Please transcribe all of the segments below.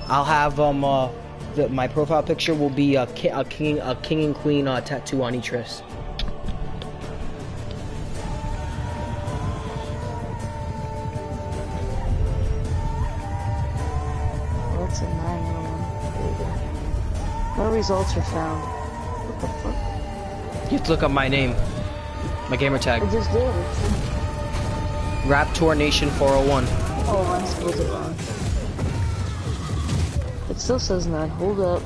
I'll have my profile picture will be a king and queen tattoo on each wrist. What's a 911? No results are found. What the fuck? You have to look up my name, my gamer tag. I just did. Raptor Nation 401. Oh, I'm supposed to find. It still says 9. Hold up.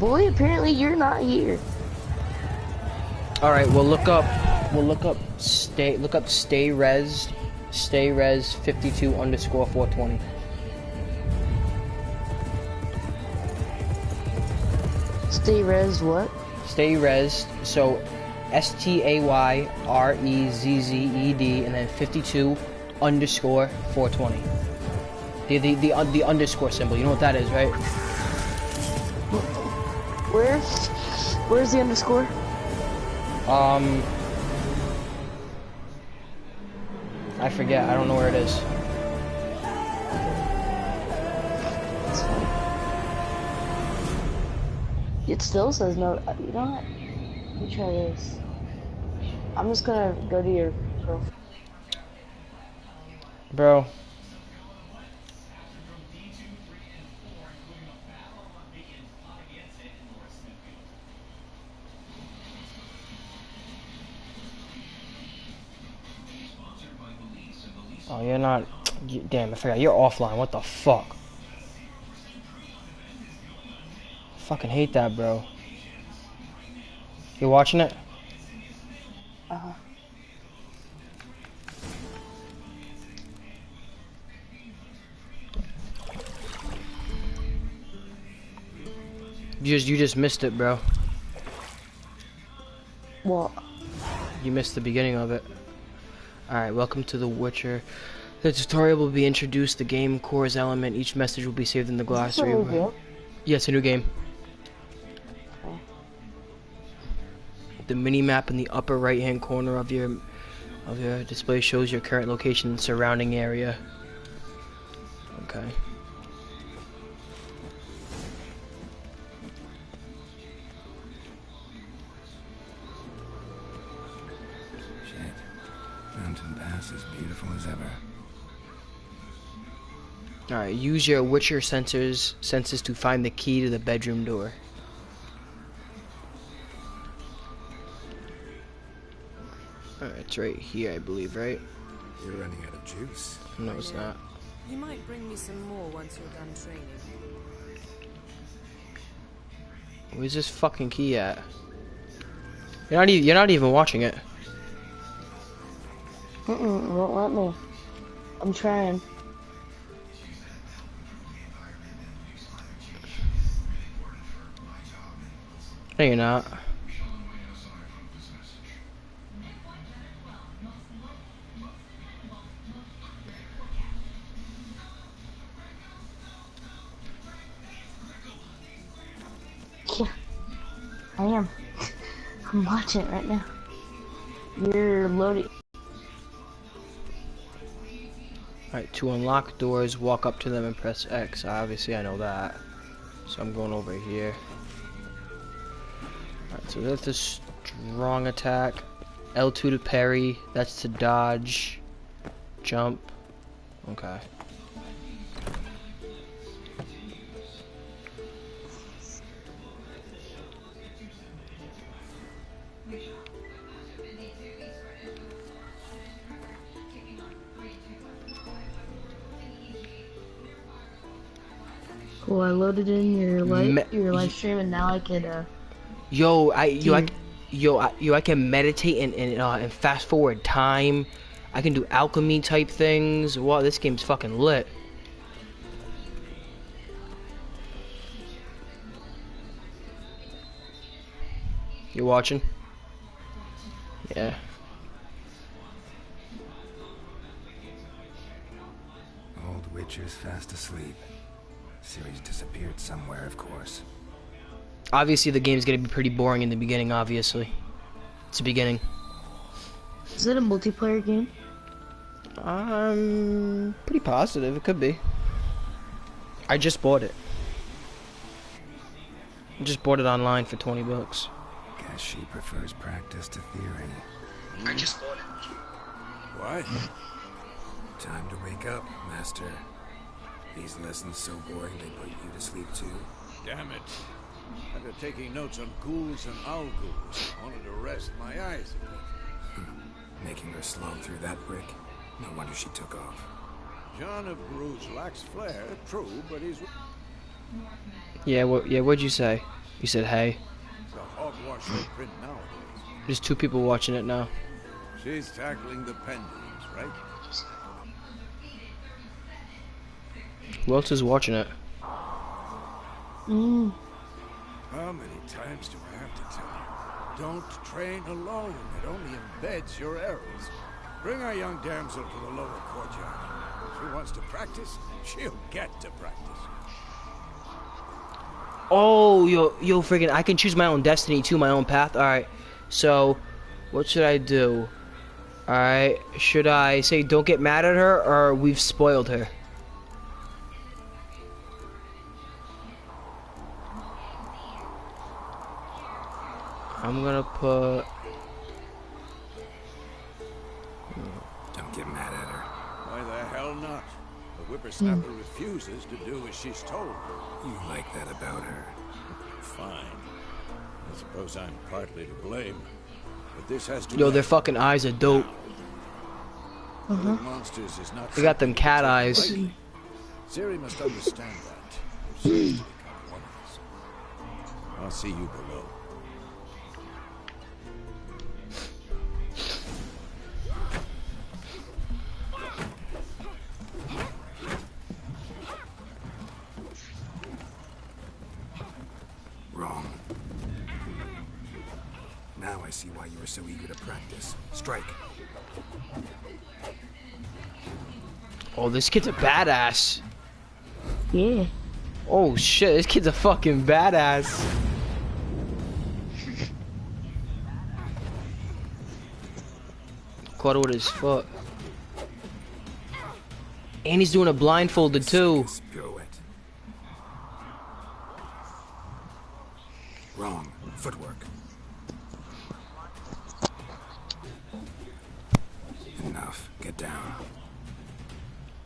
Boy, apparently you're not here. All right, we'll look up stay res 52 underscore 420. Stay res what? Stay res, so STAYREZZED and then 52 underscore 420. The underscore symbol, you know what that is, right? Where's the underscore? I forget. I don't know where it is. It still says no. You know what? Let me try this. I'm just gonna go to your profile. Bro. Oh, you're not... Damn, I forgot. You're offline. What the fuck? I fucking hate that, bro. You watching it? Uh-huh. You just missed it, bro. What? You missed the beginning of it. Alright, welcome to The Witcher. The tutorial will be introduced, the game core's element, each message will be saved in the glossary. Yes, a new game. Okay. The mini-map in the upper right-hand corner of your display shows your current location and surrounding area. Okay. Mountain Pass as beautiful as ever. Alright, use your Witcher senses to find the key to the bedroom door. Alright, it's right here, I believe, right? You're running out of juice. No, it's not. You might bring me some more once you're done training. Where's this fucking key at? You're not even watching it. Won't let me. I'm trying. No, you're not. Yeah, I am. I'm watching it right now. You're loading. Alright, to unlock doors, walk up to them and press X. Obviously, I know that. So I'm going over here. Alright, so that's a strong attack. L2 to parry. That's to dodge. Jump. Okay. Cool, I loaded in your live stream, and now I could I can meditate and fast forward time. I can do alchemy type things. Wow, this game's fucking lit. You watching? Yeah. Old Witcher's fast asleep. Series disappeared somewhere, of course. Obviously, the game's gonna be pretty boring in the beginning, obviously. It's the beginning. Is it a multiplayer game? I'm pretty positive it could be. I just bought it. I just bought it online for 20 bucks. Guess she prefers practice to theory. I just bought it. What? Time to wake up, Master. These lessons so boring they put you to sleep too. Damn it. After taking notes on ghouls and owl-ghouls, I wanted to rest my eyes a bit. Making her slog through that brick? No wonder she took off. John of Bruges lacks flair, true, but he's Yeah, what'd you say? You said hey. the hogwash they print nowadays. There's 2 people watching it now. She's tackling the pendulums, right? Who else is watching it? Mm. How many times do I have to tell you? Don't train alone. It only embeds your errors. Bring our young damsel to the lower courtyard. If she wants to practice, she'll get to practice. Oh, yo, friggin', I can choose my own destiny too, my own path. Alright, so, what should I do? Alright, should I say don't get mad at her, or we've spoiled her? I'm gonna put... Don't get mad at her. Why the hell not? The whippersnapper refuses to do as she's told. You like that about her. Fine. I suppose I'm partly to blame. But this has to Yo, end. their fucking eyes are dope. Killing monsters is not They got them something cat to take eyes. lightly. Ciri must understand that. If she is to become one of us. I'll see you below. Wrong. Now I see why you were so eager to practice. Strike. Oh, this kid's a badass. Yeah. Oh shit, this kid's a fucking badass. Caught it with his foot. And he's doing a blindfolded too. Pirouette. Wrong. Footwork. Enough. Get down.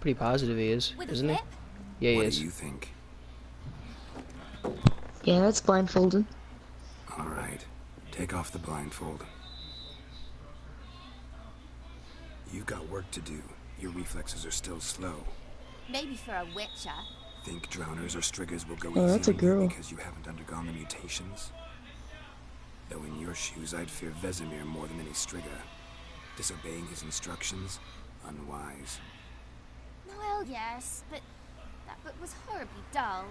Pretty positive he is, isn't he? Yeah, he What is. do you think? Yeah, that's blindfolded. All right. Take off the blindfold. You've got work to do. Your reflexes are still slow. Maybe for a witcher. Think drowners or striggers will go Oh, easy that's a on you girl. because you haven't undergone the mutations? Though in your shoes, I'd fear Vesemir more than any strigger. Disobeying his instructions? Unwise. Well, yes, but that book was horribly dull.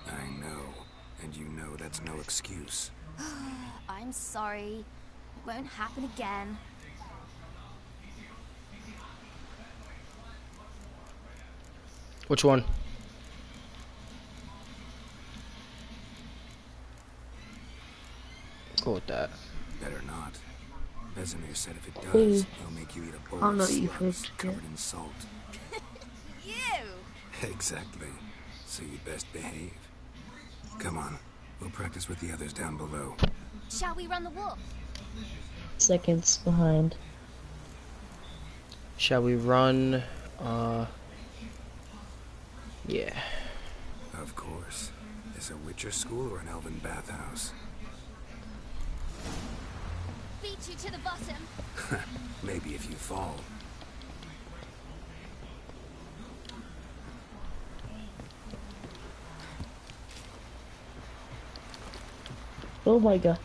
I know. And you know that's no excuse. I'm sorry. It won't happen again. Which one? Go with that. Better not. Vesemir said if it does, Ooh. he'll make you eat a bowl Oh, of no, you slugs first, covered in salt. You! Exactly. So you best behave. Come on. We'll practice with the others down below. Shall we run the walk? Seconds behind. Shall we run? Yeah. Of course. Is a Witcher school or an elven bathhouse? Beat you to the bottom. Maybe if you fall. Oh my god.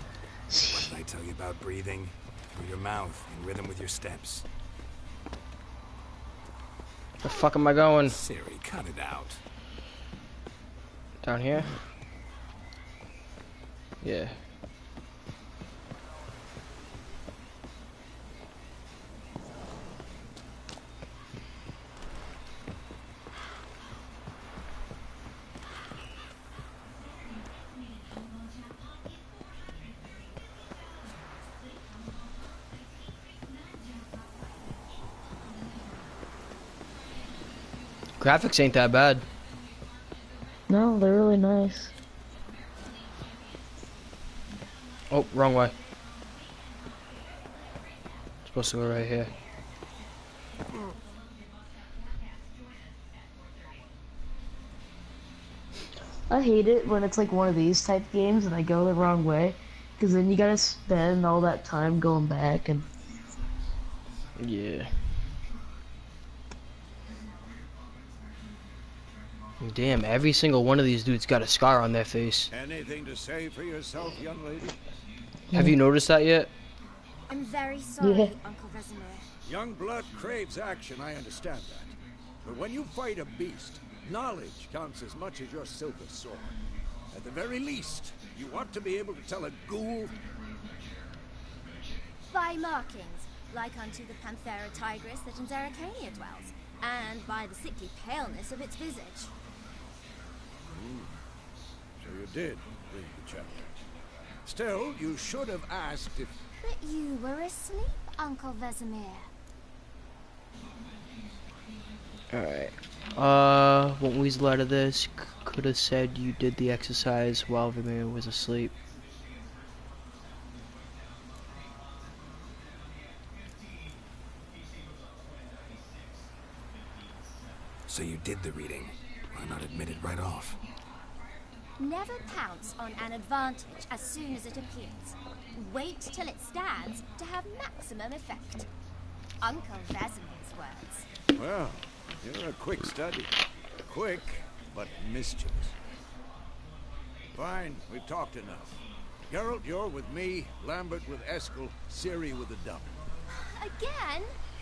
What did I tell you about breathing? Through your mouth, in rhythm with your steps. The fuck am I going? Ciri, cut it out. Down here? Yeah. Graphics ain't that bad. No, they're really nice. Oh, wrong way. Supposed to go right here. I hate it when it's like one of these type games and I go the wrong way, because then you gotta spend all that time going back and. Yeah. Damn, every single one of these dudes got a scar on their face. Anything to say for yourself, young lady? Have you noticed that yet? I'm very sorry, Yeah. Uncle Vesemir. Young blood craves action, I understand that. But when you fight a beast, knowledge counts as much as your silver sword. At the very least, you want to be able to tell a ghoul. By markings, like unto the Panthera tigris that in Zeracania dwells, and by the sickly paleness of its visage. So you did read the chapter. Still, you should have asked if... But you were asleep, Uncle Vesemir. Alright. What was the letter of this? Could have said you did the exercise while Vermeer was asleep. So you did the reading. Why not admit it right off? Never pounce on an advantage as soon as it appears. Wait till it stands to have maximum effect. Uncle Vesemir's words. Well, you're a quick study. Quick, but mischievous. Fine, we've talked enough. Geralt, you're with me, Lambert with Eskel, Ciri with the dump. Again?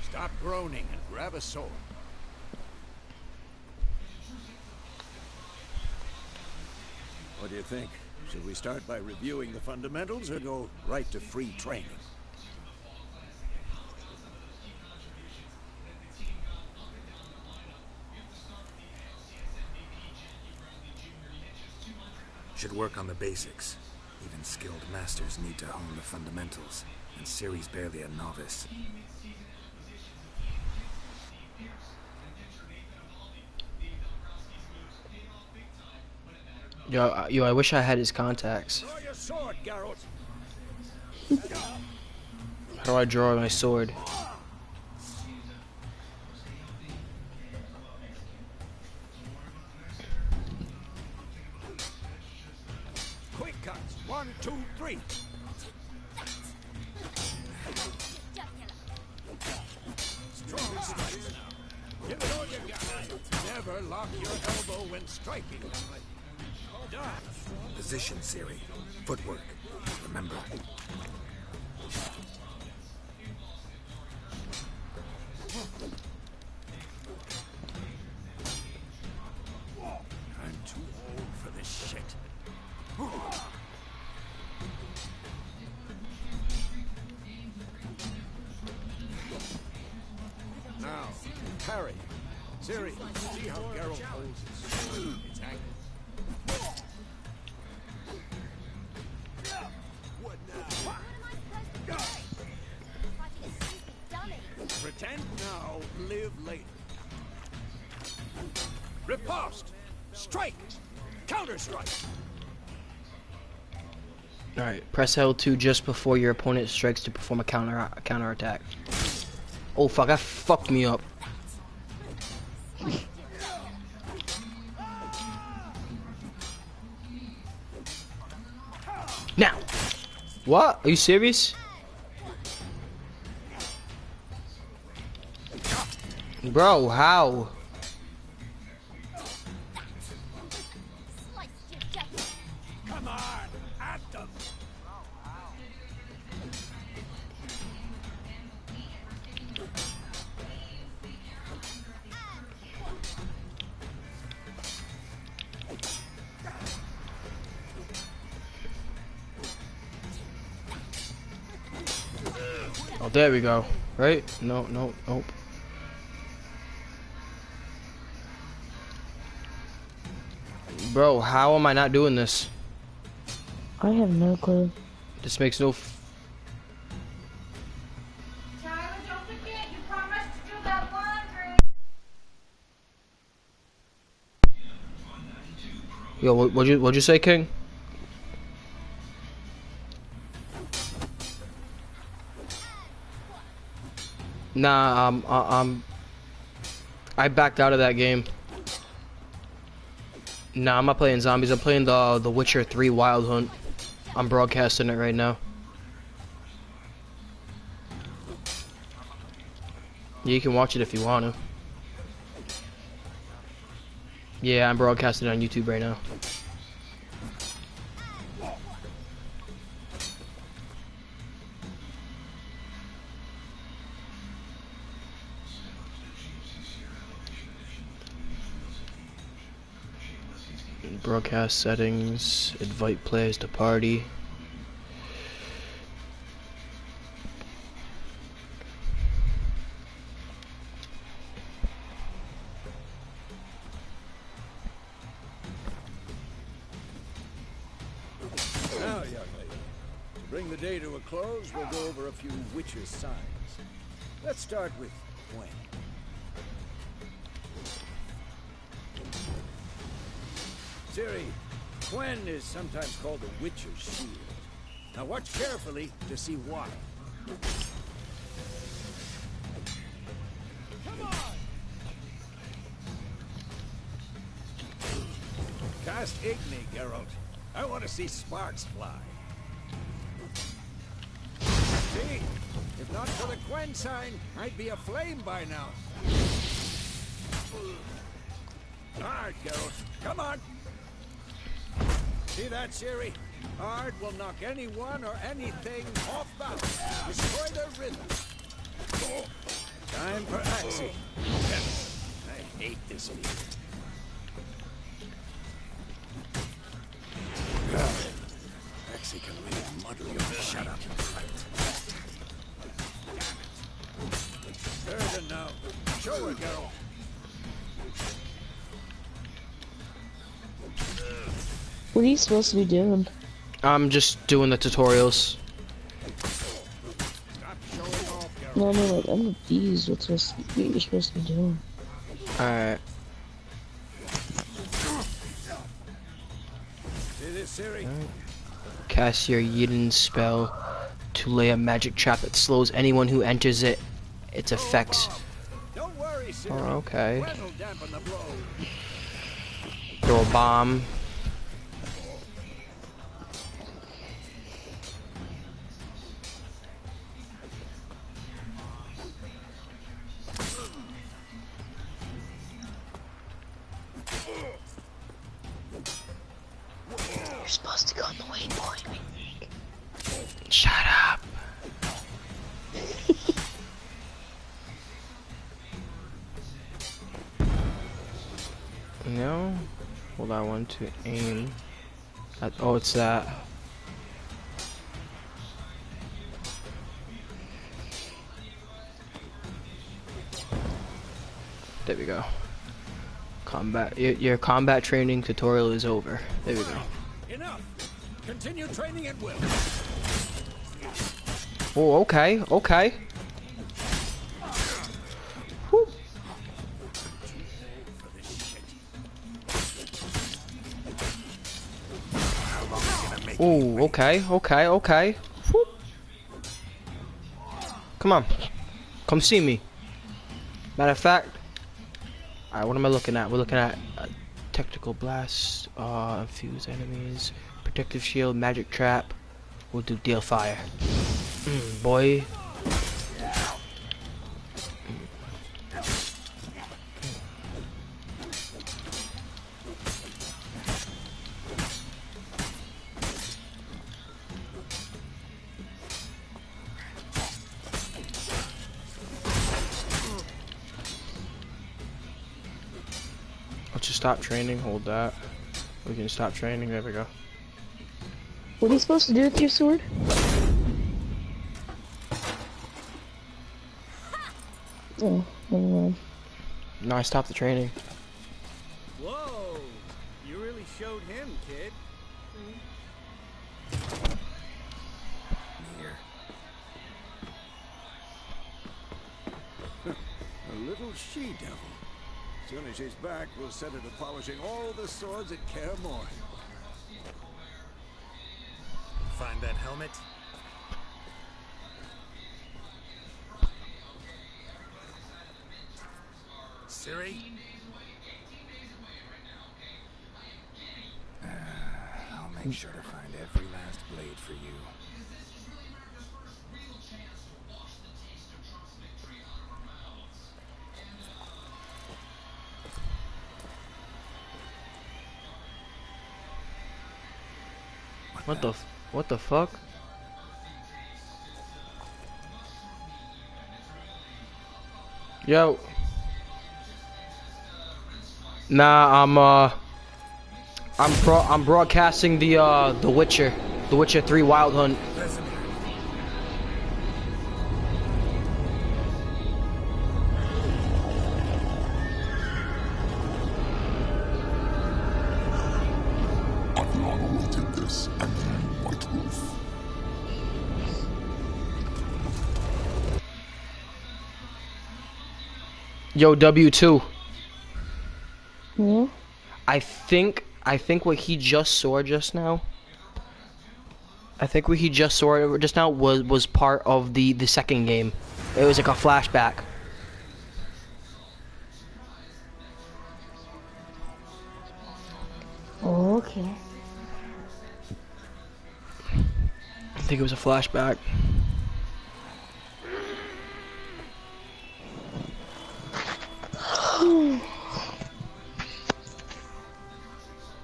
Stop groaning and grab a sword. What do you think? Should we start by reviewing the fundamentals or go right to free training? Should work on the basics. Even skilled masters need to hone the fundamentals, and Ciri's barely a novice. Yo, I wish I had his contacts. Draw your sword, Geralt. How do I draw my sword? Quick cuts. 1, 2, 3. Strong strikes now. Give it all you got. Never lock your elbow when striking. Done. Position, Ciri. Footwork. Remember. I'm too old for this shit. Now, parry. Ciri, see how Geralt holds his sword. It's angled. What now? Pretend now, live later. Riposte! Strike! Counter-strike! Alright, press L2 just before your opponent strikes to perform a counter attack. Oh fuck, that fucked me up. Now! What? Are you serious? Bro, how? Come on, at them! Oh, there we go. Right? No, no, nope. Bro, how am I not doing this? I have no clue. This makes no Tyler, don't forget, you promised to do that laundry. Yo, what'd you say, King? Nah, I backed out of that game. Nah, I'm not playing zombies. I'm playing the Witcher 3 Wild Hunt. I'm broadcasting it right now. Yeah, you can watch it if you want to. Yeah, I'm broadcasting it on YouTube right now. Broadcast settings, invite players to party. Now, young lady, to bring the day to a close, we'll go over a few witches' signs. Let's start with Gwen. Ciri, Gwen is sometimes called the Witcher's Shield. Now watch carefully to see why. Come on! Cast Igni, Geralt. I want to see sparks fly. See? If not for the Gwen sign, I'd be aflame by now. Alright, Geralt. Come on! See that, Ciri? Ard will knock anyone or anything off balance. Destroy their rhythm. Time for Axie. I hate this field. Axie can really muddle you. Shut up. Durden now. Show her, Geralt. What are you supposed to be doing? I'm just doing the tutorials. Stop showing off, Geralt. No, I mean, like, I'm confused what you're supposed to be doing. Alright. See this, Ciri? Cast your Yidden spell to lay a magic trap that slows anyone who enters it. Its effects. Don't worry, Ciri. Oh, okay. Gwen will dampen the blow. Throw a bomb. You're supposed to go on the waypoint. Shut up. No. Hold on, I want to aim. Oh, it's that. There we go. Combat. Your combat training tutorial is over. There we go. Enough. Continue training at will. Oh, okay, okay. Whew. Oh, okay, okay, okay. Whew. Come on. Come see me. Matter of fact. Alright, what am I looking at? We're looking at technical blast, infuse enemies, protective shield, magic trap. We'll do deal fire. Boy. Let's just stop training, hold that. We can stop training, there we go. What are you supposed to do with your sword? Oh, never mind. No, I stopped the training. Whoa! You really showed him, kid. Here. A little she-devil. Soon as she's back, we'll set her to polishing all the swords at Kaer Morhen. Find that helmet? Siri? I'll make sure to find every last blade for you. What the fuck? Yo. Nah, I'm broadcasting the Witcher 3 Wild Hunt. Yo, W2. Yeah? I think what he just saw just now. I think what he just saw just now was part of the second game. It was like a flashback. Okay. I think it was a flashback.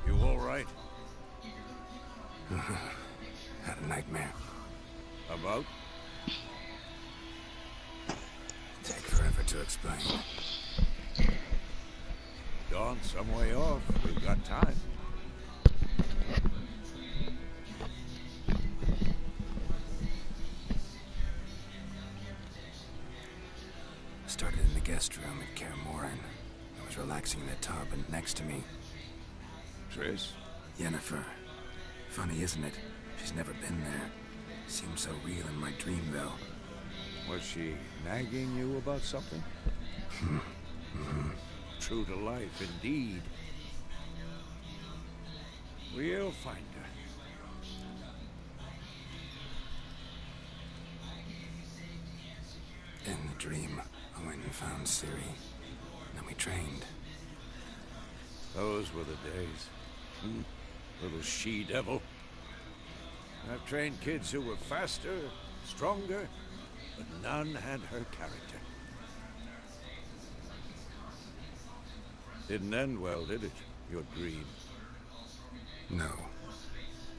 You all right? Had a nightmare. About? Take forever to explain. Dawn some way off. We've got time. Started in the guest room at Kaer Morhen. I was relaxing in the tub, and next to me, Triss? Yennefer. Funny, isn't it? She's never been there. Seemed so real in my dream, though. Was she nagging you about something? True to life, indeed. We'll find her. In the dream, I went and found Ciri. Then we trained. Those were the days. Little she-devil. I've trained kids who were faster, stronger, but none had her character. Didn't end well, did it? Your dream. No.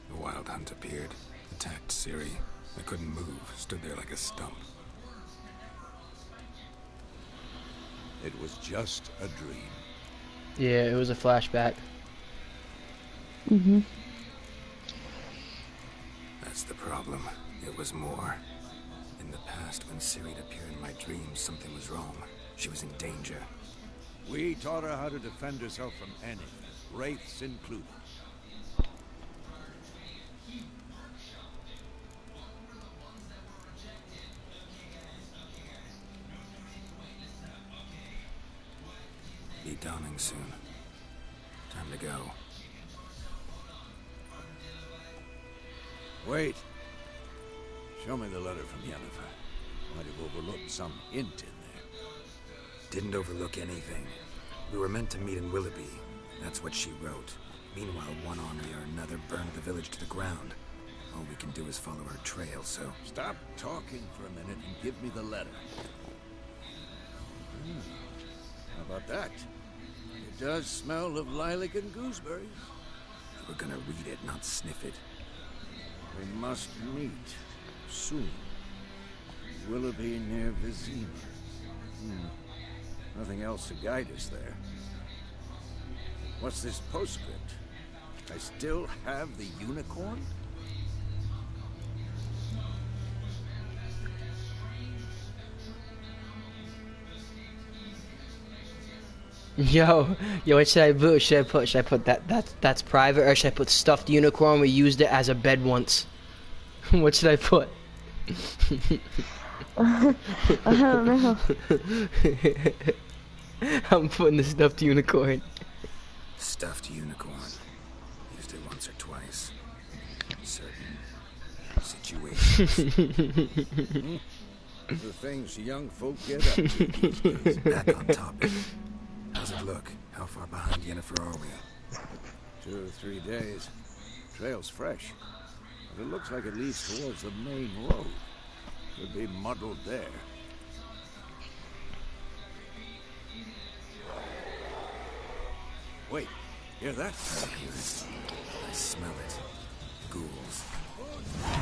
The Wild Hunt appeared, attacked Ciri. I couldn't move, stood there like a stump. It was just a dream. Yeah, it was a flashback. Mm-hmm. That's the problem. It was more. In the past, when Ciri appeared in my dreams, something was wrong. She was in danger. We taught her how to defend herself from anything, wraiths included. Be dawning soon. Time to go. Wait. Show me the letter from Yennefer. Might have overlooked some hint in there. Didn't overlook anything. We were meant to meet in Willoughby. That's what she wrote. Meanwhile, one army or another burned the village to the ground. All we can do is follow her trail, so... Stop talking for a minute and give me the letter. How about that? It does smell of lilac and gooseberries. We're gonna read it, not sniff it. We must meet soon. Willoughby near Vizima. Nothing else to guide us there. What's this postscript? I still have the unicorn? Yo, what should I put? Should I put that's private, or should I put stuffed unicorn? We used it as a bed once. What should I put? I don't know. I'm putting the stuffed unicorn. Stuffed unicorn. Used it once or twice. Certain situations. The things young folk get up to these days. Back on topic. How's it look? How far behind Yennefer are we? 2 or 3 days. Trail's fresh. But it looks like it leads towards the main road. Could be muddled there. Wait, hear that? I hear it. I smell it. Ghouls.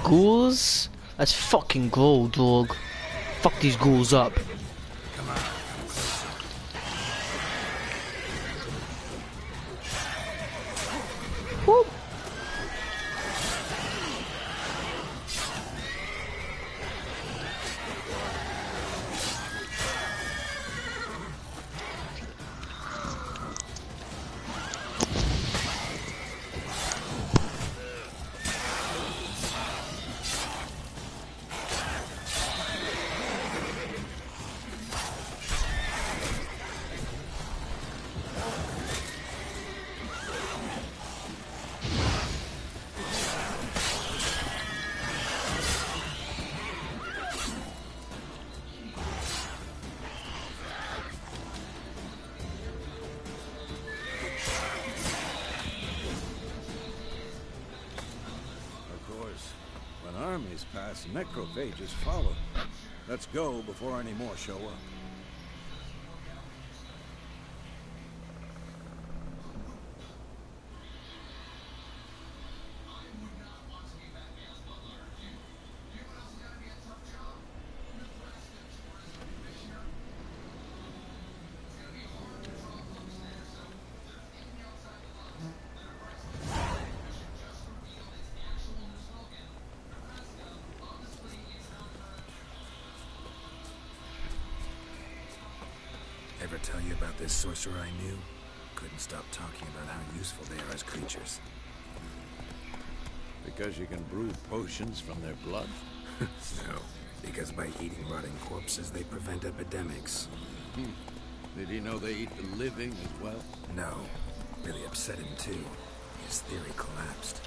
Ghouls? That's fucking gold, dog. Fuck these ghouls up. Come on, come closer. Whoop. Armies pass, necrophages follow. Let's go before any more show up. Ever tell you about this sorcerer I knew? Couldn't stop talking about how useful they are as creatures. Because you can brew potions from their blood? No, because by eating rotting corpses, they prevent epidemics. Did he know they eat the living as well? No, really upset him too. His theory collapsed.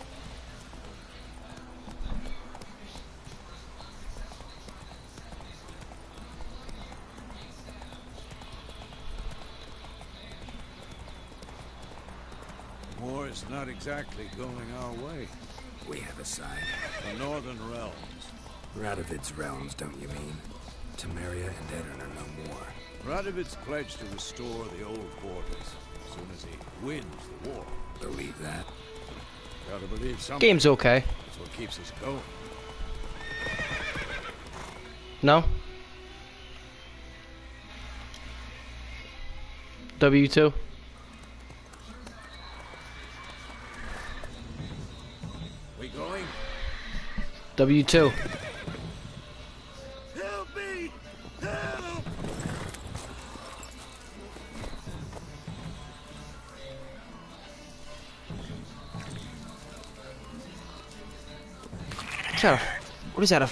War's not exactly going our way. We have a side. The Northern Realms. Radovid's realms, don't you mean? Temeria and Edirn are no more. Radovid's pledged to restore the old quarters as soon as he wins the war. Believe that? Gotta believe something. Game's okay. That's what keeps us going. No? W2? We going? W2. Help me! Help! What is that?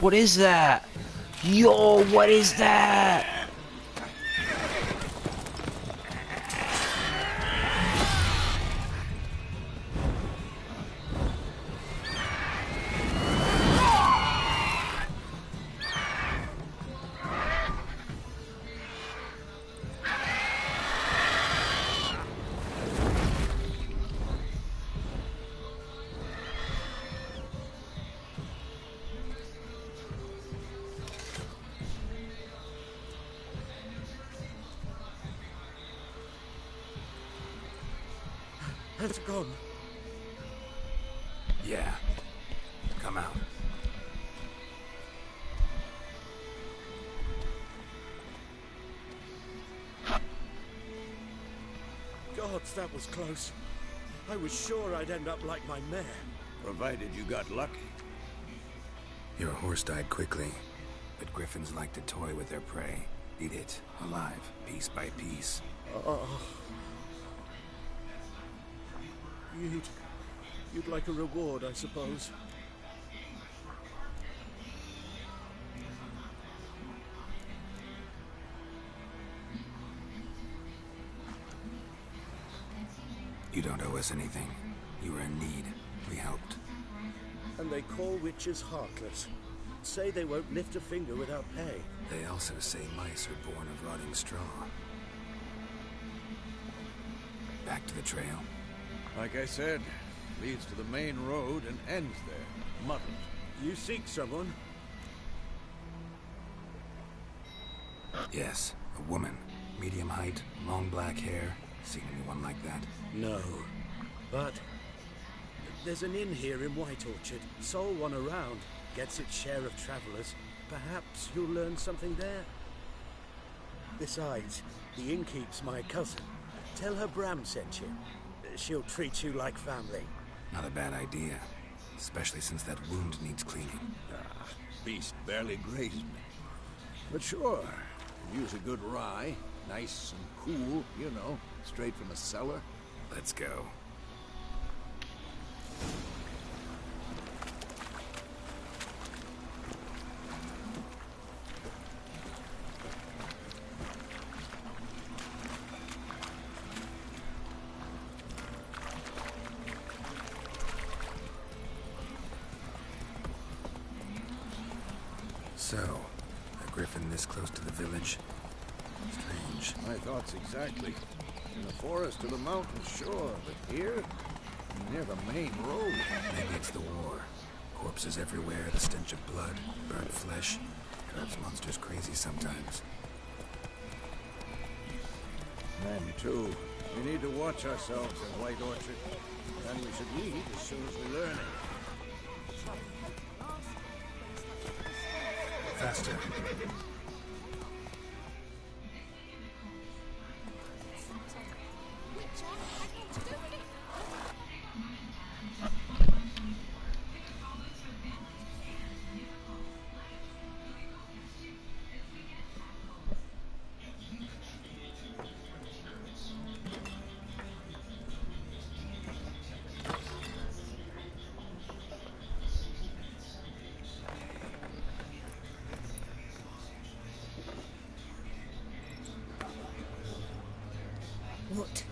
What is that? Yo, what is that? It's gone. Yeah. Come out. Gods, that was close. I was sure I'd end up like my mare. Provided you got lucky. Your horse died quickly, but griffins like to toy with their prey. Eat it, alive, piece by piece. You'd like a reward, I suppose. You don't owe us anything. You were in need. We helped. And they call witches heartless. Say they won't lift a finger without pay. They also say mice are born of rotting straw. Back to the trail. Like I said, leads to the main road and ends there. Muddled. You seek someone? Yes, a woman. Medium height, long black hair. Seen anyone like that? No. But there's an inn here in White Orchard. Sole one around. Gets its share of travelers. Perhaps you'll learn something there. Besides, the innkeep's my cousin. Tell her Bram sent you. She'll treat you like family. Not a bad idea. Especially since that wound needs cleaning. Ah, beast barely grazed me. But sure, use a good rye. Nice and cool, you know, straight from a cellar. Let's go. So, a griffin this close to the village? Strange. My thoughts exactly. In the forest or the mountains, sure, but here, near the main road. Maybe it's the war. Corpses everywhere, the stench of blood, burnt flesh. Drives monsters crazy sometimes. Men, too. We need to watch ourselves in White Orchard. And we should leave as soon as we learn it. Faster. What?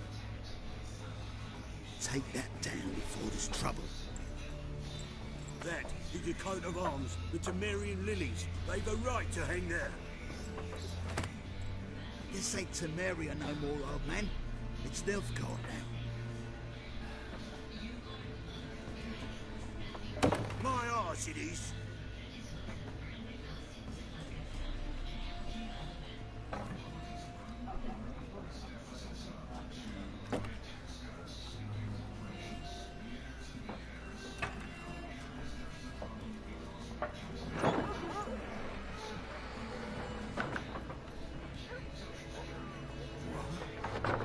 Take that down before there's trouble. That is your coat of arms, the Temerian lilies. They've a right to hang there. This ain't Temeria no more, old man. It's Nilfgaard now. My arse it is.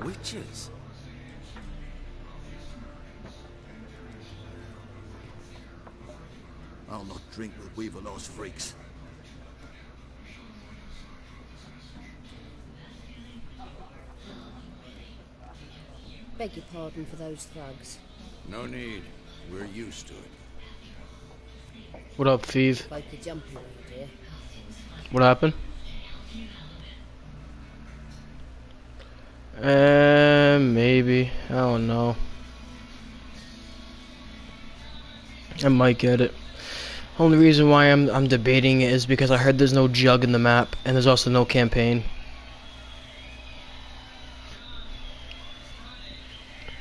Witches? I'll not drink with Weaverlost freaks. Beg your pardon for those thugs. No need. We're used to it. What up, Thief? Spoke a jumpy round here. What happened? Maybe. I don't know. I might get it. Only reason why I'm debating it is because I heard there's no jug in the map, and there's also no campaign.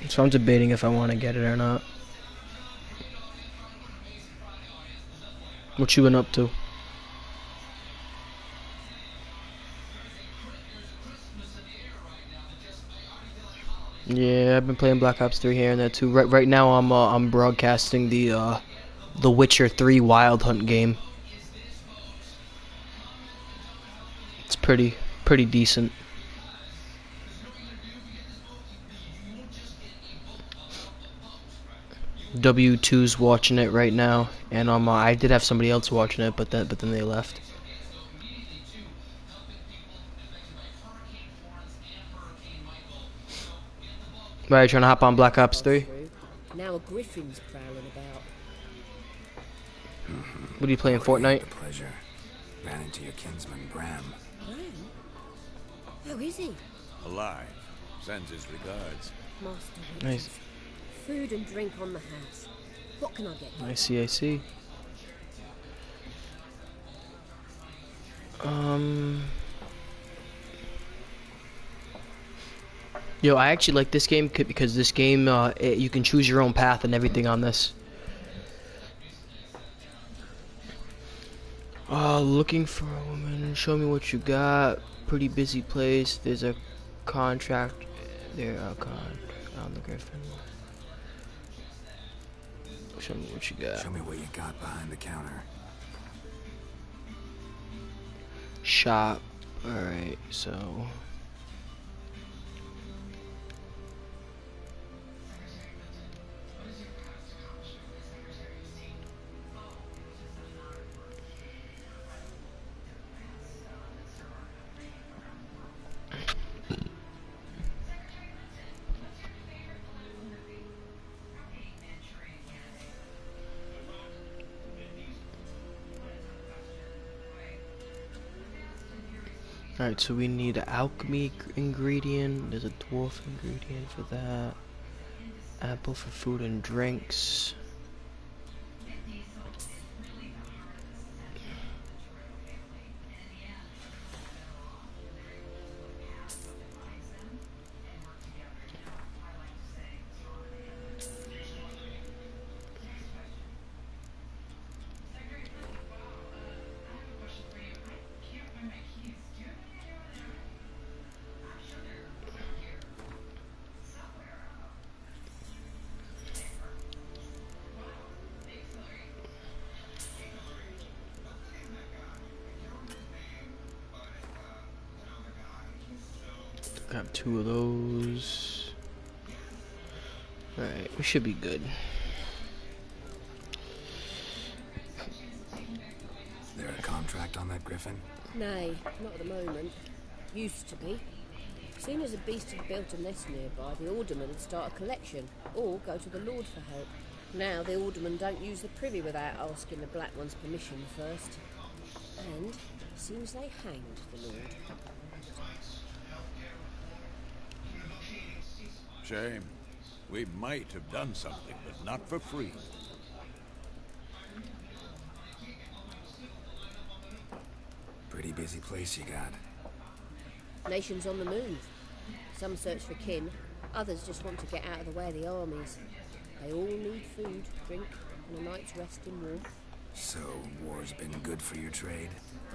So I'm debating if I want to get it or not. What you been up to? Yeah, I've been playing Black Ops 3 here and there too. Right now I'm broadcasting the Witcher 3 Wild Hunt game. It's pretty decent. W2's watching it right now, and I did have somebody else watching it, but then they left. Right, trying to hop on Black Ops 3? Now a griffin's prowling about. What are you playing, Fortnite? The pleasure. Ran into your kinsman, Bram. Bram? How is he? Alive. Sends his regards. Master Nice. Witches. Food and drink on the house. What can I get you? I see, I see. Yo, I actually like this game because this game, you can choose your own path and everything on this. Looking for a woman. Show me what you got. Pretty busy place. There's a contract there. On the Griffin. Show me what you got. Show me what you got behind the counter. Shop. Alright, so... Alright, so we need an alchemy ingredient. There's a dwarf ingredient for that. Apple for food and drinks. Grab 2 of those. Alright, we should be good. There a contract on that Griffin? Nay, not at the moment. Used to be. Soon as a beast had built a nest nearby, the alderman would start a collection, or go to the Lord for help. Now the alderman don't use the privy without asking the Black One's permission first. And seems they hanged the Lord. Shame. We might have done something, but not for free. Pretty busy place you got. Nations on the move. Some search for kin, others just want to get out of the way of the armies. They all need food, drink, and a night's rest in warmth. So, war's been good for your trade?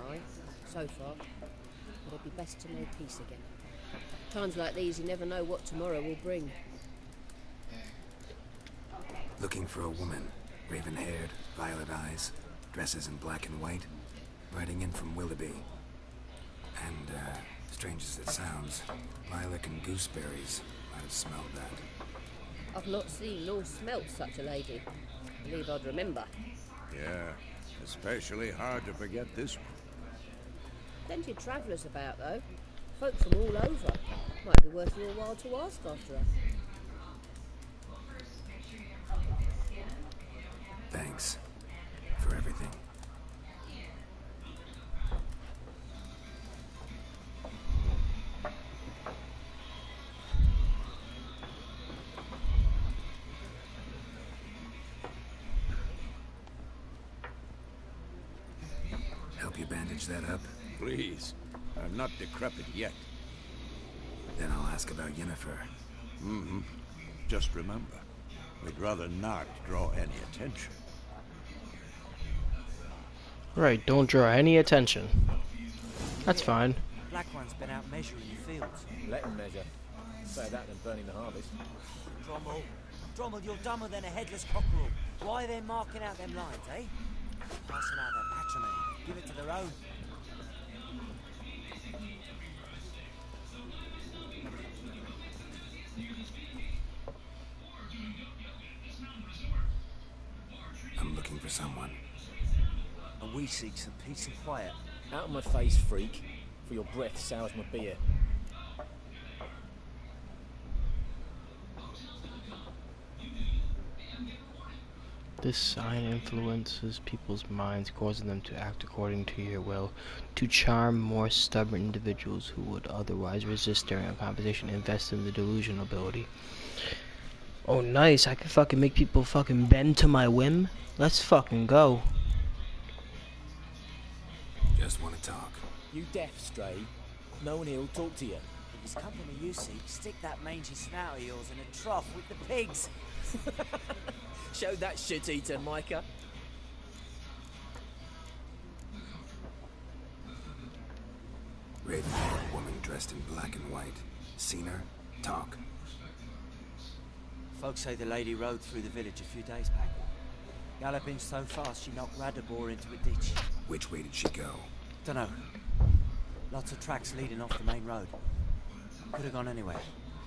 Aye, so far. But it'd be best to know peace again. Times like these, you never know what tomorrow will bring. Looking for a woman. Raven-haired, violet eyes, dresses in black and white. Riding in from Willoughby. And, strange as it sounds, lilac and gooseberries. Might have smelled that. I've not seen nor smelt such a lady. Believe I'd remember. Yeah, especially hard to forget this one. Plenty of travellers about, though. Folk from all over. Might be worth your while to ask after her. Thanks. For everything. Help you bandage that up? Please. I'm not decrepit yet. Then I'll ask about Yennefer. Mm-hmm. Just remember, we'd rather not draw any attention. Right, don't draw any attention. That's fine. Black One's been out measuring the fields. Let him measure. Say that than burning the harvest. Drommel, you're dumber than a headless cockerel. Why are they marking out them lines, eh? Passing out their patrimony. Give it to their own. I'm looking for someone. And we seek some peace and quiet. Out of my face, freak. For your breath sours my beer. This sign influences people's minds, causing them to act according to your will, to charm more stubborn individuals who would otherwise resist during a competition. Invest in the delusional ability. Oh, nice. I can fucking make people fucking bend to my whim. Let's fucking go. Just want to talk. You deaf, Stray? No one here will talk to you. If it's company you seek, stick that mangy snout of yours in a trough with the pigs. Show that shit-eater, Micah. Raven-haired woman dressed in black and white. Seen her? Talk. Folks say the lady rode through the village a few days back. Galloping so fast she knocked Radabor into a ditch. Which way did she go? Dunno. Lots of tracks leading off the main road. Could have gone anywhere.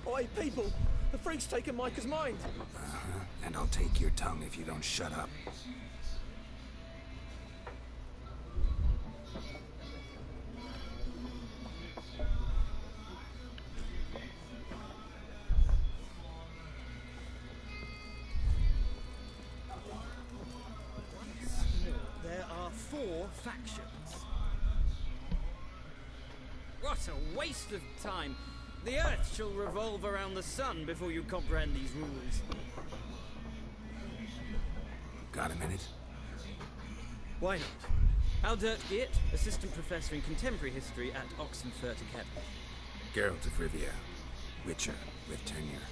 Oi, people! The freak's taken Micah's mind! Uh-huh. And I'll take your tongue if you don't shut up. There are 4 factions. What a waste of time! The Earth shall revolve around the sun before you comprehend these rules. Got a minute? Why not? Aldert Geert, Assistant Professor in Contemporary History at Oxenfurt Academy. Geralt of Rivia. Witcher, with tenure.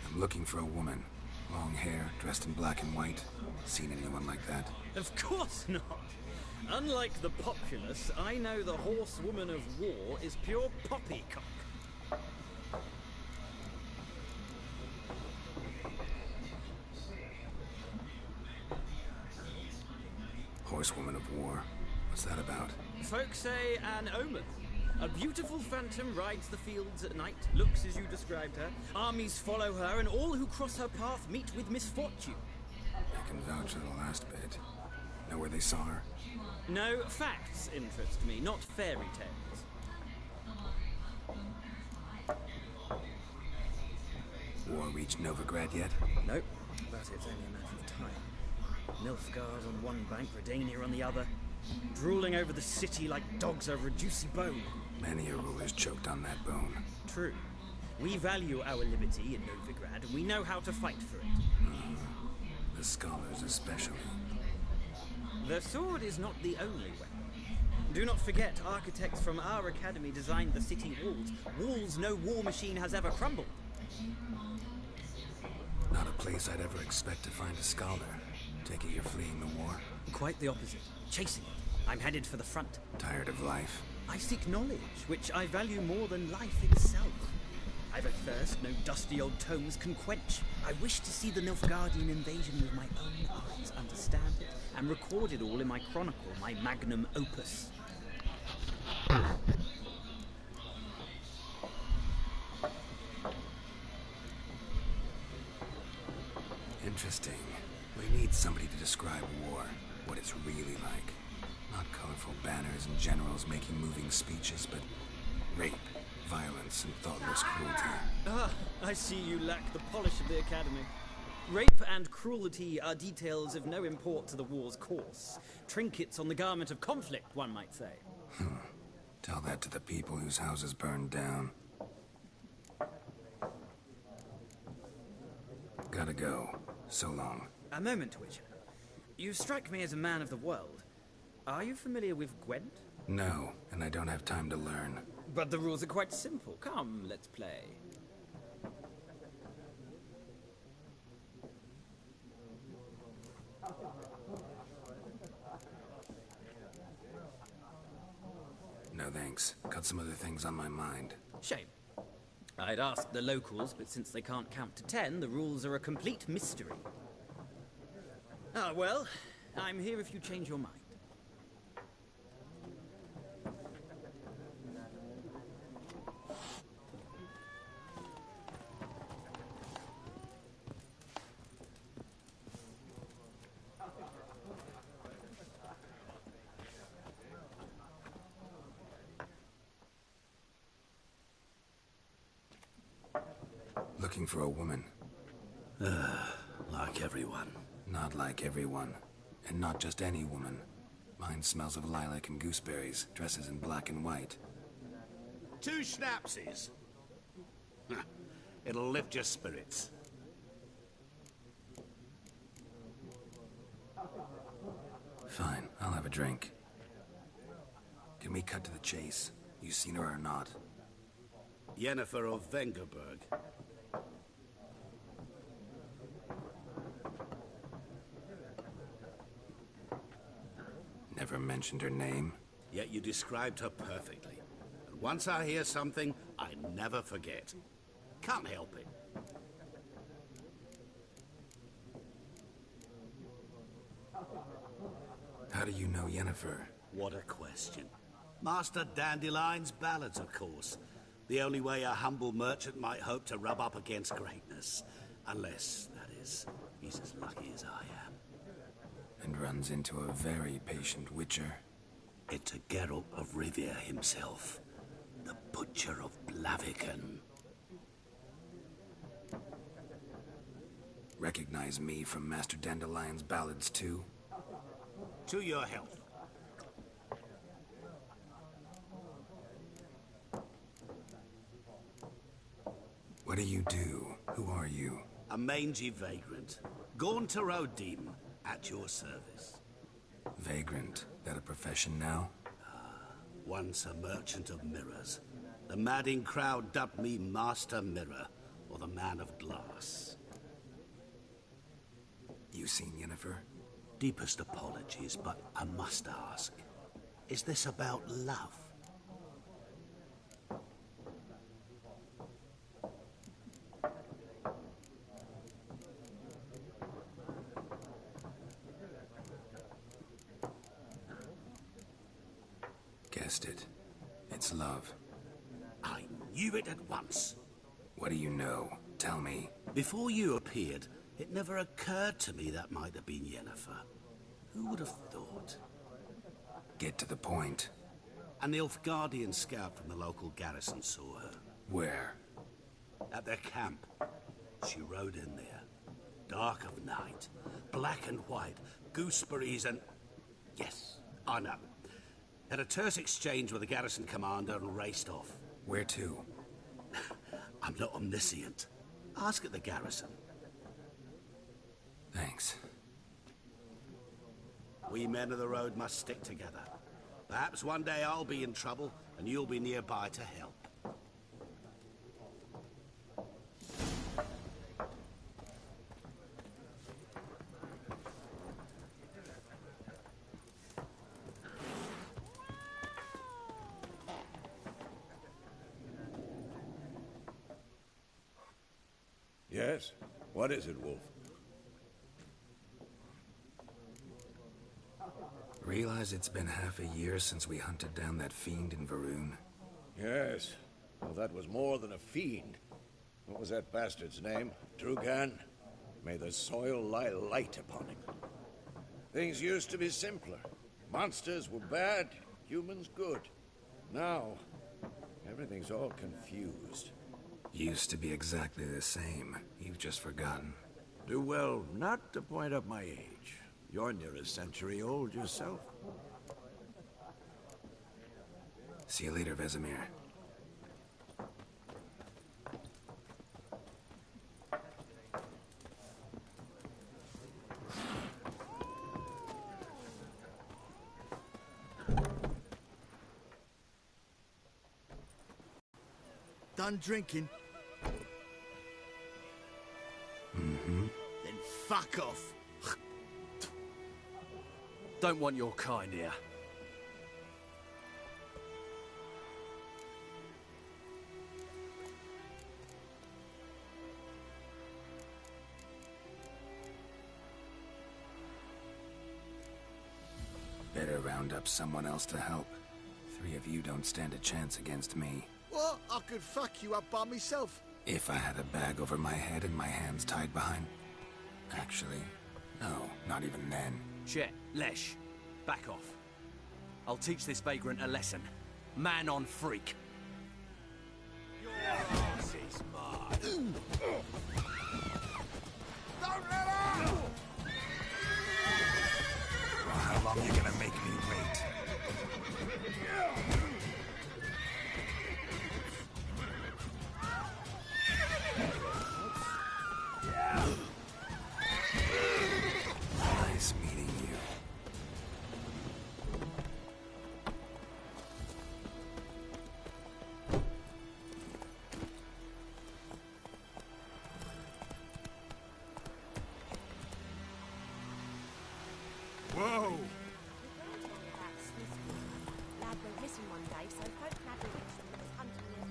I'm looking for a woman. Long hair, dressed in black and white. Seen anyone like that? Of course not! Unlike the populace, I know the horsewoman of war is pure poppycock. Horsewoman of war. What's that about? Folks say an omen. A beautiful phantom rides the fields at night, looks as you described her. Armies follow her, and all who cross her path meet with misfortune. I can vouch for the last bit. Know where they saw her? No, facts interest me, not fairy tales. War reached Novigrad yet? Nope, but it's only a matter of time. Nilfgaard on one bank, Redania on the other, drooling over the city like dogs over a juicy bone. Many a ruler's choked on that bone. True. We value our liberty in Novigrad, and we know how to fight for it. The scholars especially. The sword is not the only weapon. Do not forget, architects from our academy designed the city walls. Walls no war machine has ever crumbled. Not a place I'd ever expect to find a scholar. Take it you're fleeing the war? Quite the opposite. Chasing it. I'm headed for the front. Tired of life? I seek knowledge, which I value more than life itself. I've a thirst no dusty old tomes can quench. I wish to see the Nilfgaardian invasion with my own eyes, understand it, and record it all in my chronicle, my magnum opus. Interesting. We need somebody to describe war, what it's really like. Not colorful banners and generals making moving speeches, but rape, violence, and thoughtless cruelty. Ah, I see you lack the polish of the academy. Rape and cruelty are details of no import to the war's course. Trinkets on the garment of conflict, one might say. Tell that to the people whose houses burned down. Gotta go. So long. A moment, Witcher. You strike me as a man of the world. Are you familiar with Gwent? No, and I don't have time to learn. But the rules are quite simple. Come, let's play. No thanks. Got some other things on my mind. Shame. I'd ask the locals, but since they can't count to 10, the rules are a complete mystery. Ah, well, I'm here if you change your mind. Looking for a woman. Like everyone. Not like everyone. And not just any woman. Mine smells of lilac and gooseberries, dresses in black and white. 2 schnapsies. It'll lift your spirits. Fine, I'll have a drink. Can we cut to the chase? You seen her or not? Yennefer of Vengerberg. Never mentioned her name? Yet you described her perfectly. And once I hear something, I never forget. Can't help it. How do you know Yennefer? What a question. Master Dandelion's ballads, of course. The only way a humble merchant might hope to rub up against greatness. Unless, that is, he's as lucky as I am. And runs into a very patient witcher. It's a Geralt of Rivia himself. The Butcher of Blaviken. Recognize me from Master Dandelion's ballads too? To your health. What do you do? Who are you? A mangy vagrant. Gone to Rodim, at your service. Vagrant? That a profession now? Once a merchant of mirrors. The madding crowd dubbed me Master Mirror, or the Man of Glass. You seen Yennefer? Deepest apologies, but I must ask. Is this about love? Guessed it. It's love. I knew it at once. What do you know? Tell me. Before you appeared, it never occurred to me that might have been Yennefer. Who would have thought? Get to the point. An Nilfgaardian scout from the local garrison saw her. Where? At their camp. She rode in there. Dark of night. Black and white. Gooseberries and... Yes, I know. Had a terse exchange with the garrison commander and raced off. Where to? I'm not omniscient. Ask at the garrison. Thanks. We men of the road must stick together. Perhaps one day I'll be in trouble, and you'll be nearby to help. Yes? What is it, Wolf? Realize it's been half a year since we hunted down that fiend in Varun? Yes. Well, that was more than a fiend. What was that bastard's name? Drugan? May the soil lie light upon him. Things used to be simpler. Monsters were bad, humans good. Now, everything's all confused. Used to be exactly the same. You've just forgotten. Do well not to point up my age. You're near a century old yourself. See you later, Vesemir. Done drinking? Mm-hmm. Then fuck off. Don't want your kind here. Better round up someone else to help. 3 of you don't stand a chance against me. What? I could fuck you up by myself. If I had a bag over my head and my hands tied behind... Actually, no, not even then. Chet, Lesh, back off. I'll teach this vagrant a lesson. Man on freak. Your ass is mine. Don't let her!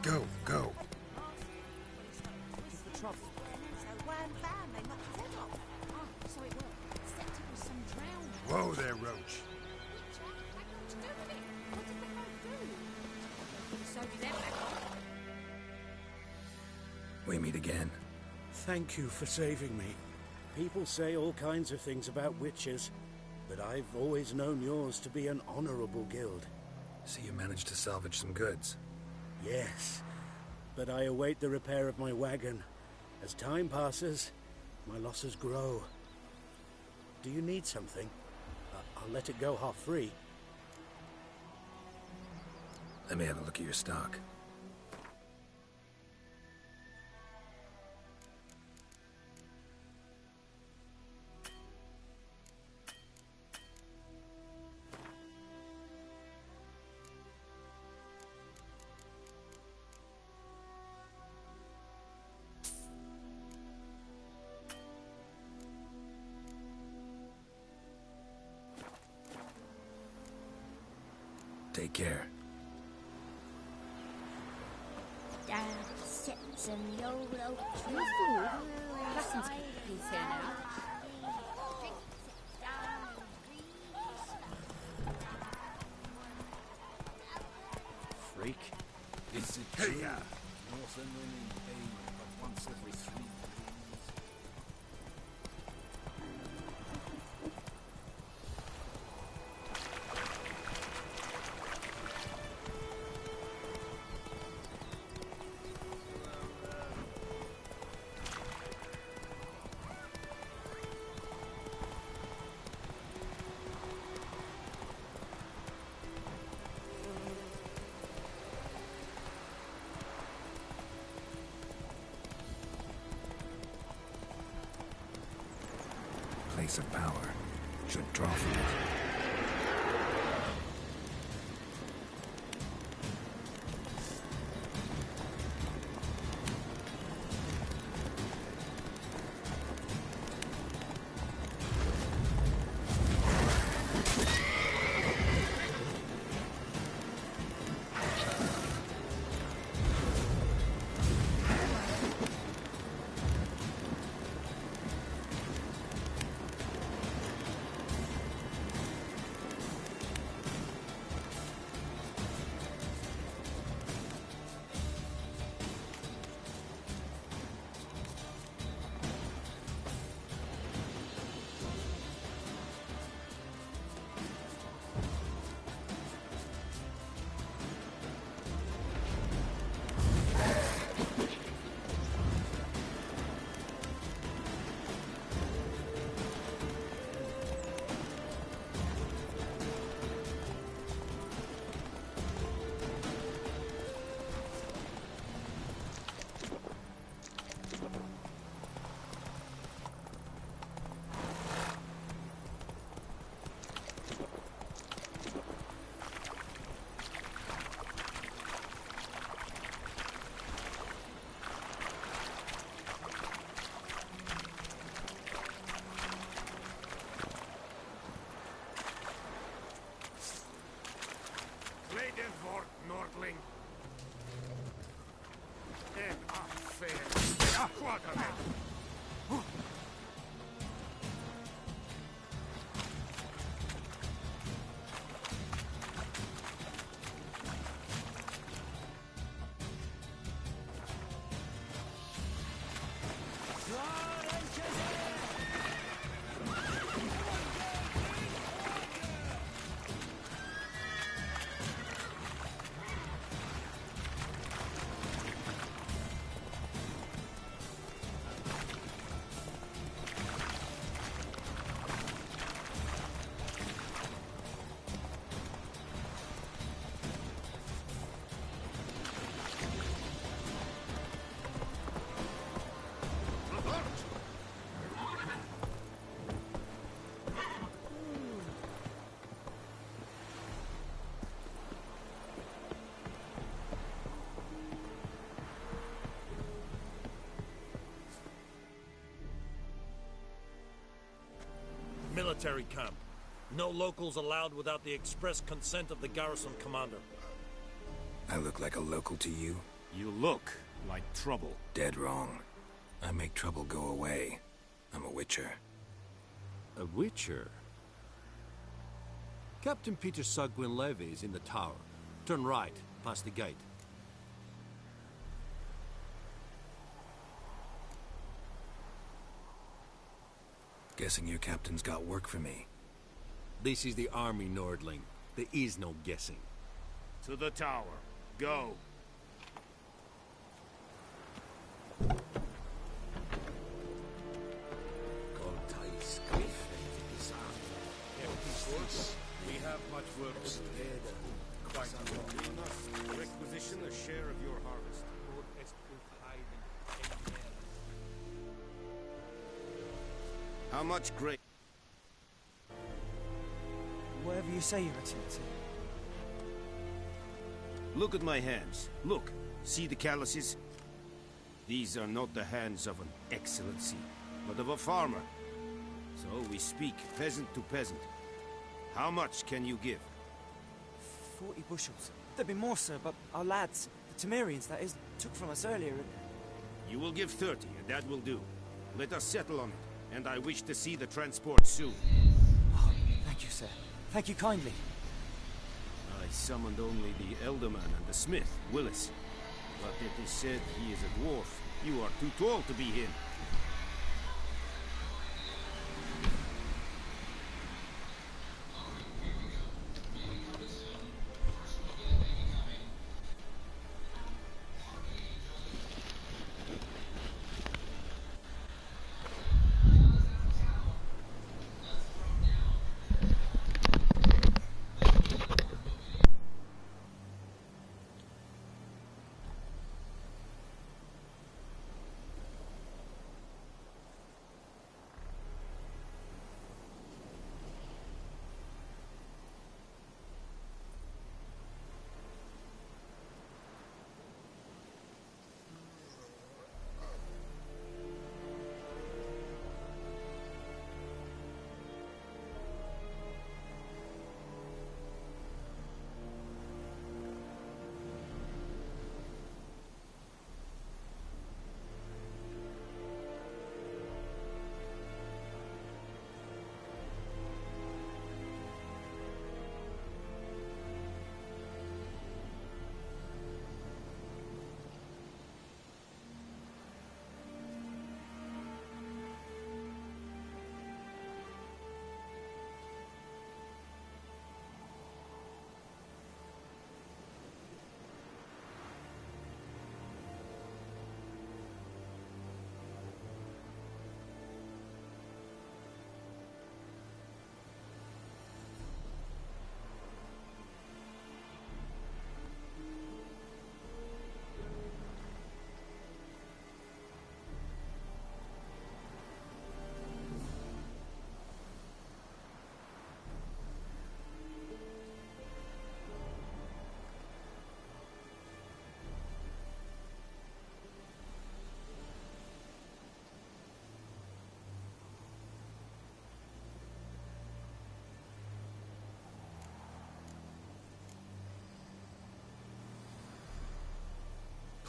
Go, go. What's the trouble? So wham bam, they knocked his head off. Oh, so it worked. Except it was some drowning. Whoa there, Roach. What did they do? So did everyone. We meet again. Thank you for saving me. People say all kinds of things about witches, but I've always known yours to be an honorable guild. So you managed to salvage some goods? Yes, but I await the repair of my wagon. As time passes, my losses grow. Do you need something? I'll let it go half-free. Let me have a look at your stock. Take care. Sits and YOLO. Lessons piece here now. Freak. Is it true? Northern women pay but once every 3 days. Place of power. Should draw from it. Vort Nordling. En affair. Aquadament. Military camp. No locals allowed without the express consent of the garrison commander. I look like a local to you? You look like trouble. Dead wrong. I make trouble go away. I'm a witcher. A witcher? Captain Peter Sugwin Levy is in the tower. Turn right, past the gate. Guessing your captain's got work for me. This is the army, Nordling. There is no guessing. To the tower. Go. We have much work to do. Quite a lot. We must requisition a share of your harvest. How much grape? Whatever you say, Your Excellency. Look at my hands. Look. See the calluses? These are not the hands of an excellency, but of a farmer. So we speak peasant to peasant. How much can you give? 40 bushels. There'd be more, sir, but our lads, the Temerians, that is, took from us earlier. You will give 30, and that will do. Let us settle on it, and I wish to see the transport soon. Oh, thank you, sir. Thank you kindly. I summoned only the Elderman and the smith, Willis. But it is said he is a dwarf. You are too tall to be him.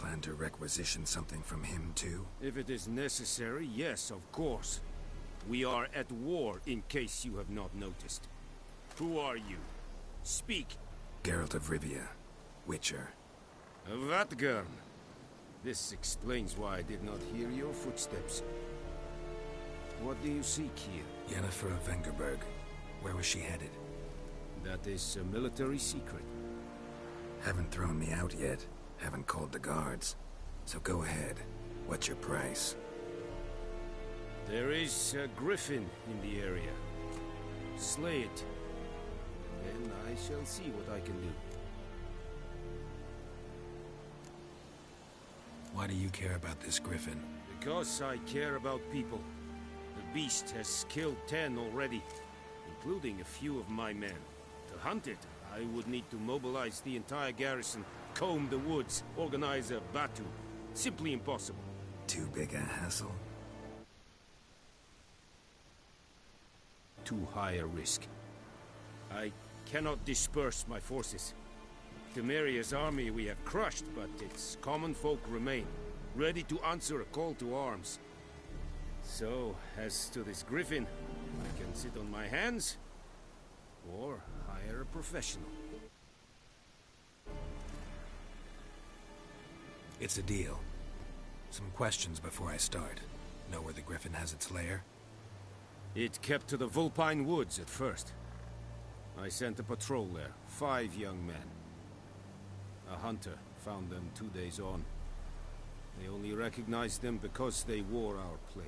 Plan to requisition something from him, too? If it is necessary, yes, of course. We are at war, in case you have not noticed. Who are you? Speak. Geralt of Rivia, Witcher. Vatgern. This explains why I did not hear your footsteps. What do you seek here? Yennefer of Vengerberg. Where was she headed? That is a military secret. Haven't thrown me out yet. Haven't called the guards. So go ahead. What's your price? There is a griffin in the area. Slay it. Then I shall see what I can do. Why do you care about this griffin? Because I care about people. The beast has killed 10 already, including a few of my men. To hunt it, I would need to mobilize the entire garrison, comb the woods, organize a batu. Simply impossible. Too big a hassle? Too high a risk. I cannot disperse my forces. Temeria's army we have crushed, but its common folk remain, ready to answer a call to arms. So, as to this griffin, I can sit on my hands, or hire a professional. It's a deal. Some questions before I start. Know where the griffin has its lair? It kept to the Vulpine Woods at first. I sent a patrol there, 5 young men. A hunter found them 2 days on. They only recognized them because they wore our plate.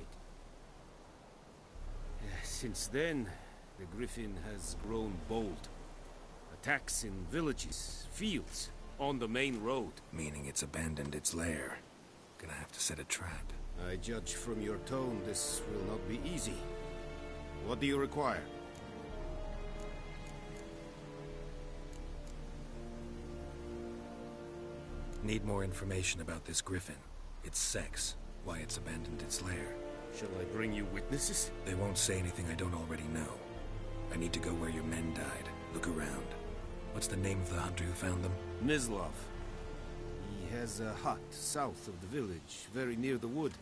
Since then, the griffin has grown bold. Attacks in villages, fields, on the main road. Meaning it's abandoned its lair. Gonna have to set a trap. I judge from your tone this will not be easy. What do you require? Need more information about this griffin. Its sex, why it's abandoned its lair. Shall I bring you witnesses? They won't say anything I don't already know. I need to go where your men died. Look around. What's the name of the hunter who found them? Mislov. He has a hut south of the village, very near the wood.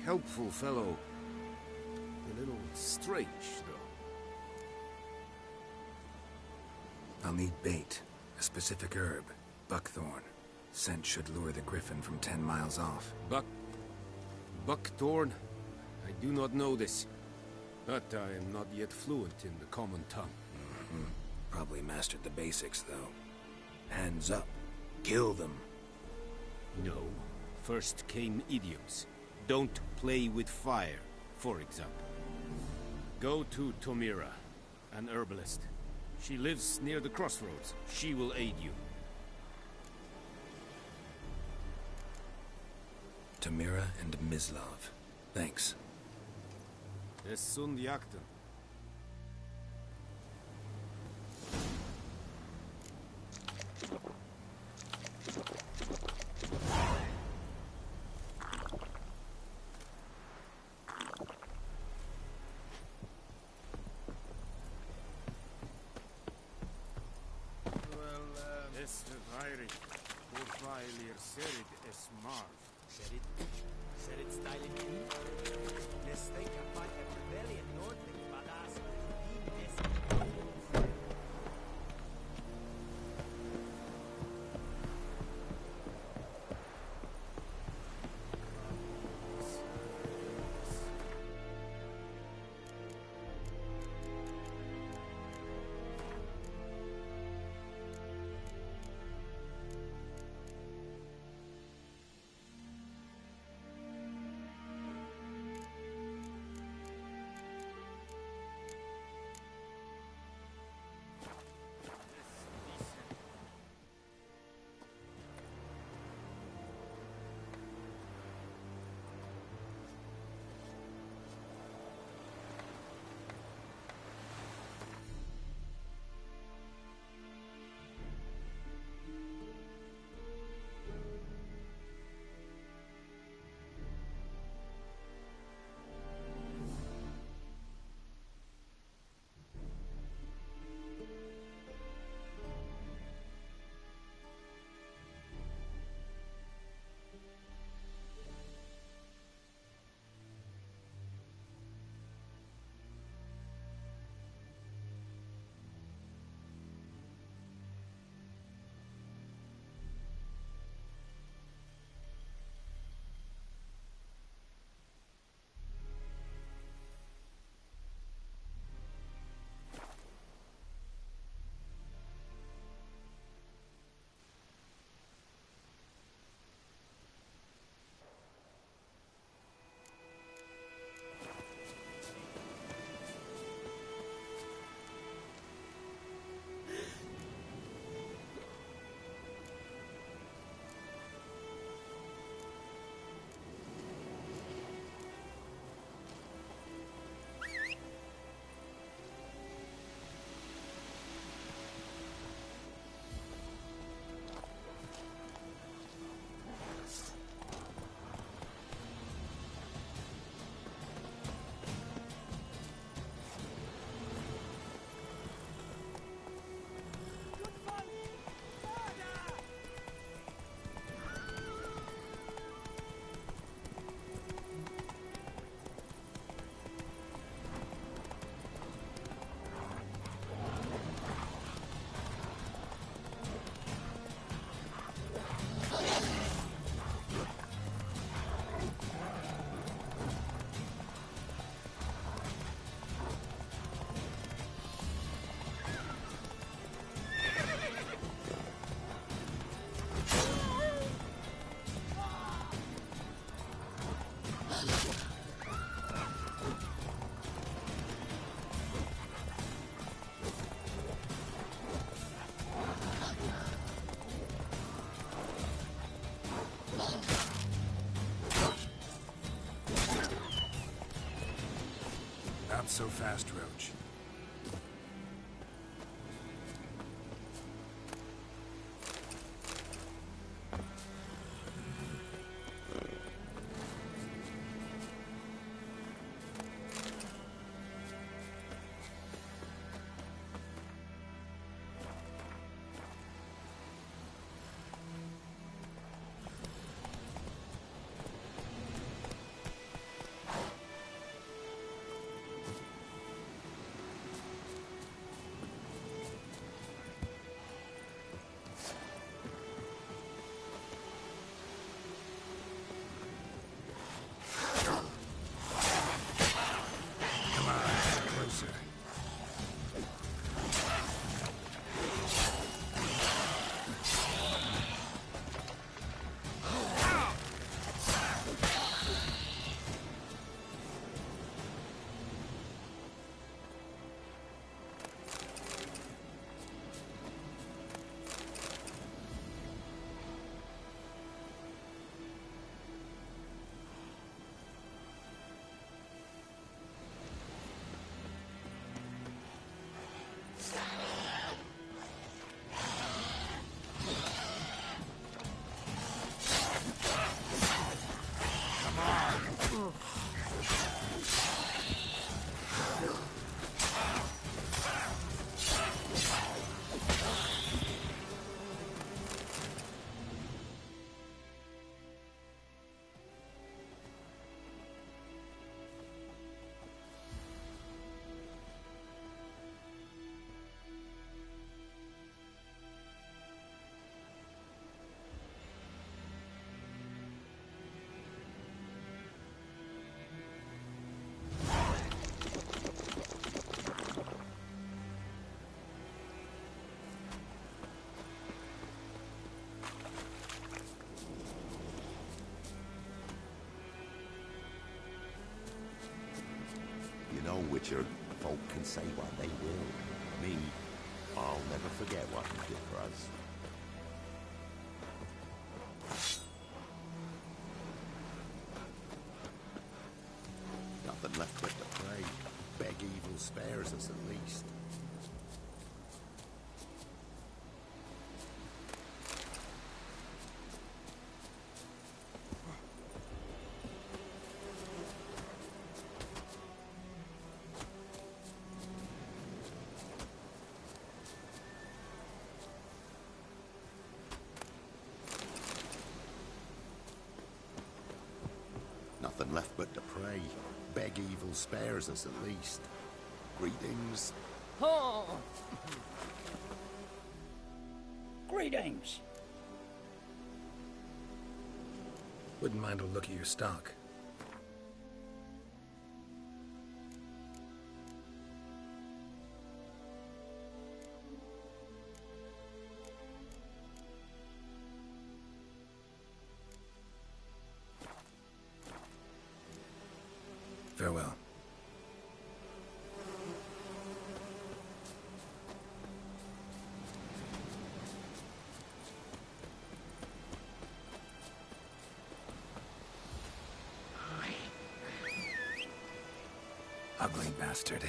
Helpful fellow. A little strange, though. I'll need bait. A specific herb. Buckthorn. Scent should lure the griffin from 10 miles off. Buckthorn? I do not know this. But I am not yet fluent in the common tongue. Probably mastered the basics, though. Hands up. Kill them. No. First came idioms. Don't play with fire, for example. Go to Tomira, an herbalist. She lives near the crossroads. She will aid you. Tamira and Mislov. Thanks. Es sunt jakten. Este vairi, urvailir serid es marv. Said it styling me. Let's think I fight a rebellion northling, badass. so fast, Roach. Witcher, folk can say what they will. Me, I'll never forget what you did for us. Nothing left but to pray. Beg evil spares us at least. Nothing left but to pray. Beg evil spares us at least. Greetings. Oh. Greetings. Wouldn't mind a look at your stock. Farewell. Ugly bastard.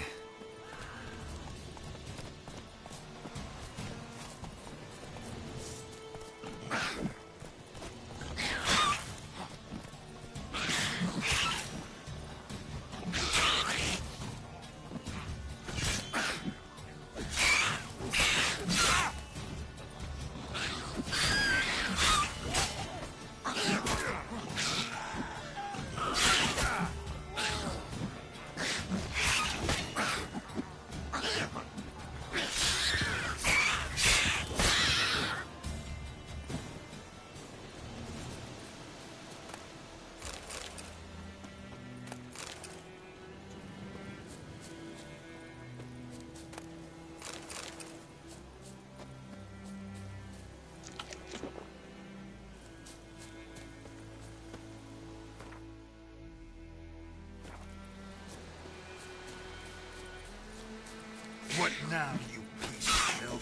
What now, you piece of milk?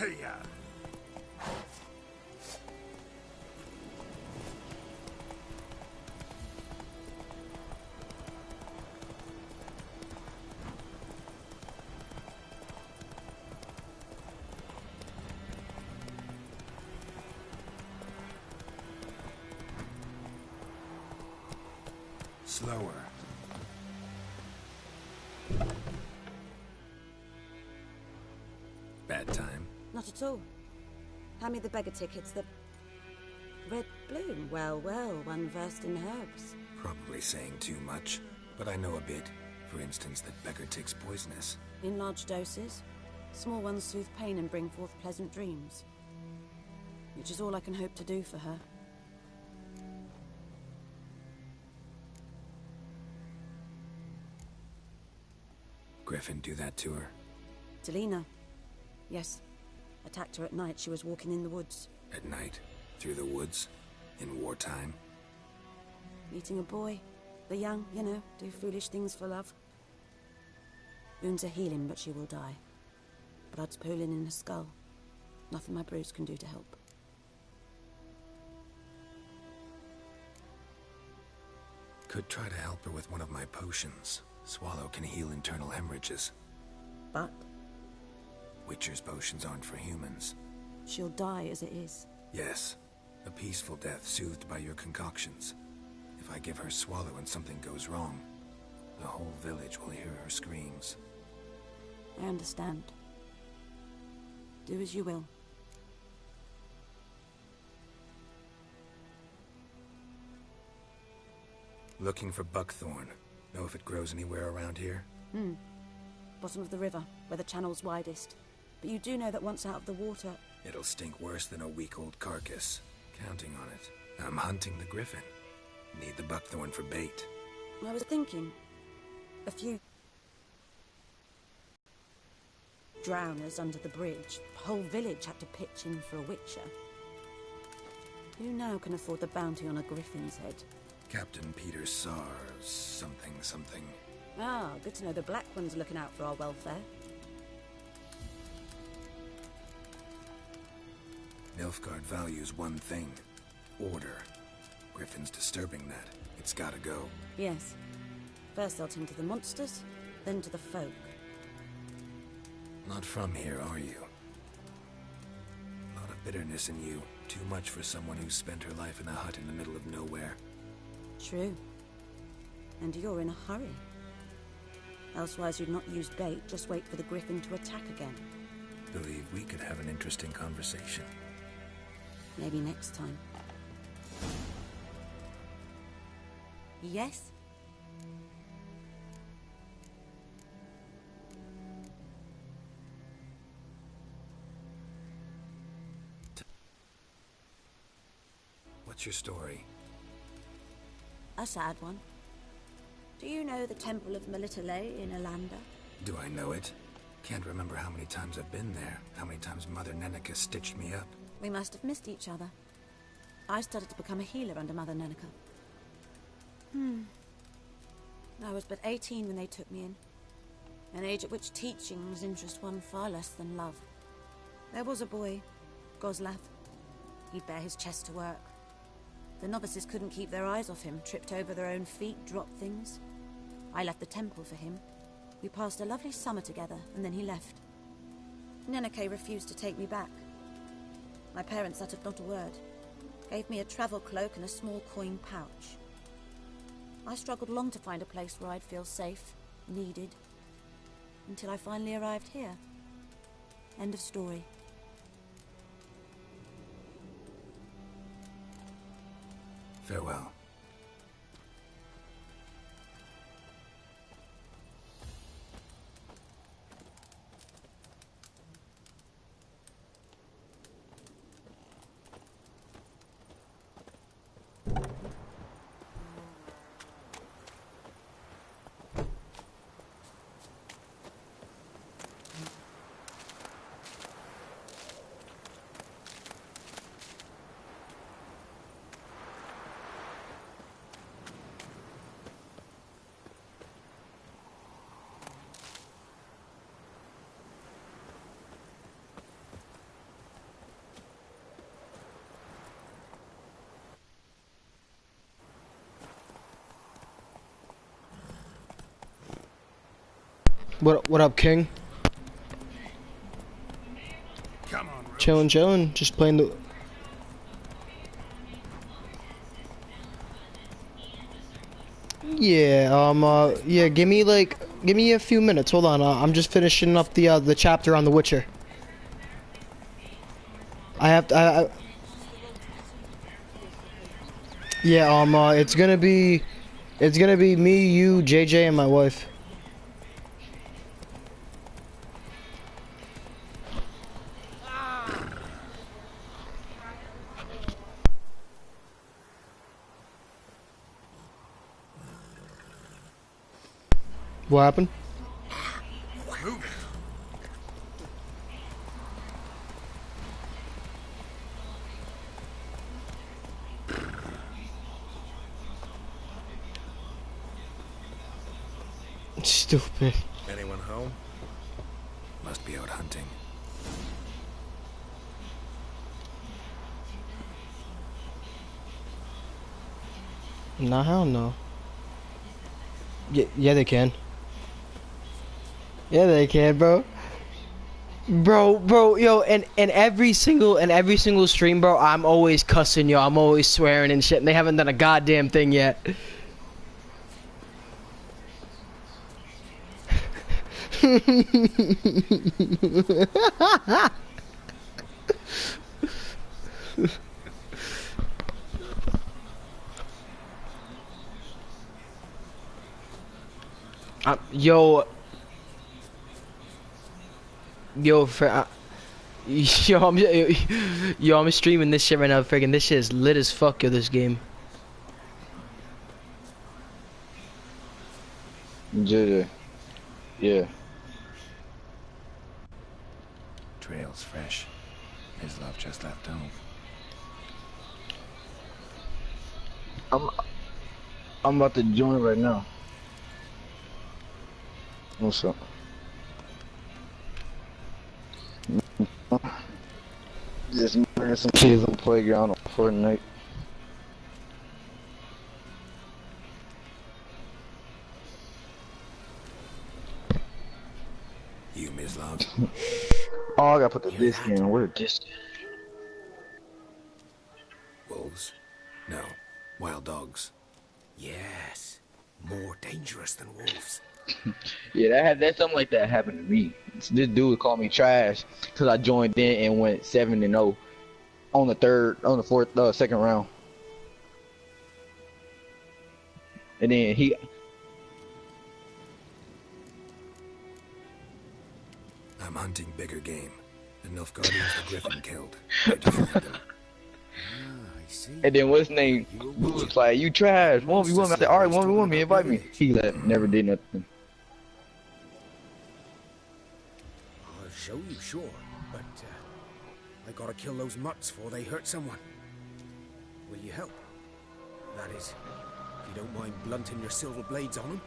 ya. Slower. Bad time? Not at all. Hand me the beggar tickets, the... Red bloom. Well, well, one versed in herbs. Probably saying too much, but I know a bit. For instance, that beggar tick's poisonous. In large doses. Small ones soothe pain and bring forth pleasant dreams. Which is all I can hope to do for her. Griffin do that to her? Delina. Yes. Attacked her at night. She was walking in the woods. At night? Through the woods? In wartime? Meeting a boy. The young, you know, do foolish things for love. Wounds are healing, but she will die. Blood's pooling in her skull. Nothing my bruise can do to help. Could try to help her with one of my potions. Swallow can heal internal hemorrhages. But? Witcher's potions aren't for humans. She'll die as it is. Yes. A peaceful death soothed by your concoctions. If I give her Swallow and something goes wrong, the whole village will hear her screams. I understand. Do as you will. Looking for buckthorn. Know if it grows anywhere around here? Bottom of the river, where the channel's widest. But you do know that once out of the water... It'll stink worse than a week-old carcass. Counting on it. I'm hunting the griffin. Need the buckthorn for bait. I was thinking... a few... drowners under the bridge. The whole village had to pitch in for a witcher. Who now can afford the bounty on a griffin's head? Captain Peter Sar... something. Ah, good to know the Black One's looking out for our welfare. Nilfgaard values one thing. Order. Griffin's disturbing that. It's gotta go. Yes. First they'll tend to the monsters, then to the folk. Not from here, are you? A lot of bitterness in you. Too much for someone who spent her life in a hut in the middle of nowhere. True. And you're in a hurry. Elsewise you'd not use bait, just wait for the griffin to attack again. Believe we could have an interesting conversation. Maybe next time. Yes? What's your story? A sad one. Do you know the Temple of Melitele in Alanda? Do I know it? Can't remember how many times I've been there. How many times Mother Neneka stitched me up. We must have missed each other. I started to become a healer under Mother Neneka. I was but 18 when they took me in. An age at which teachings interest one far less than love. There was a boy, Goslav. He'd bare his chest to work. The novices couldn't keep their eyes off him, tripped over their own feet, dropped things. I left the temple for him. We passed a lovely summer together, and then he left. Neneke refused to take me back. My parents uttered not a word. Gave me a travel cloak and a small coin pouch. I struggled long to find a place where I'd feel safe, needed, until I finally arrived here. End of story. Farewell. What up, King? Come on, Roach. Chillin', just playing the. Yeah, yeah. Give me a few minutes. Hold on. I'm just finishing up the chapter on The Witcher. I have to. Yeah. It's gonna be me, you, JJ, and my wife. What happened? Stupid. Anyone home? Must be out hunting. Nah, hell no. Yeah, they can. Yeah, they can, bro. Bro, yo, and every single stream, bro, I'm always cussing, yo. I'm always swearing and shit, and they haven't done a goddamn thing yet. Yo, I'm streaming this shit right now. Friggin' this shit is lit as fuck, yo. This game. JJ. Yeah. Trail's fresh. His love just left home. I'm about to join right now. What's up? Just murdering some kids on the playground on Fortnite. You, Ms. Love. Oh, I gotta put the disc in. Where the disc? Wolves? No. Wild dogs. Yes. More dangerous than wolves. Yeah, that's something like that happened to me. This dude called me trash because I joined in and went 7-0 on the second round. And then I'm hunting bigger game. The Nilfgaardians the Griffin killed. Where to find them? And then what's his name? Was like, you trash. 1v1. I said, alright, 1v1 me, invite me. He left, never did nothing. I'll show you, sure, but I gotta kill those mutts before they hurt someone. Will you help? That is, if you don't mind blunting your silver blades on them.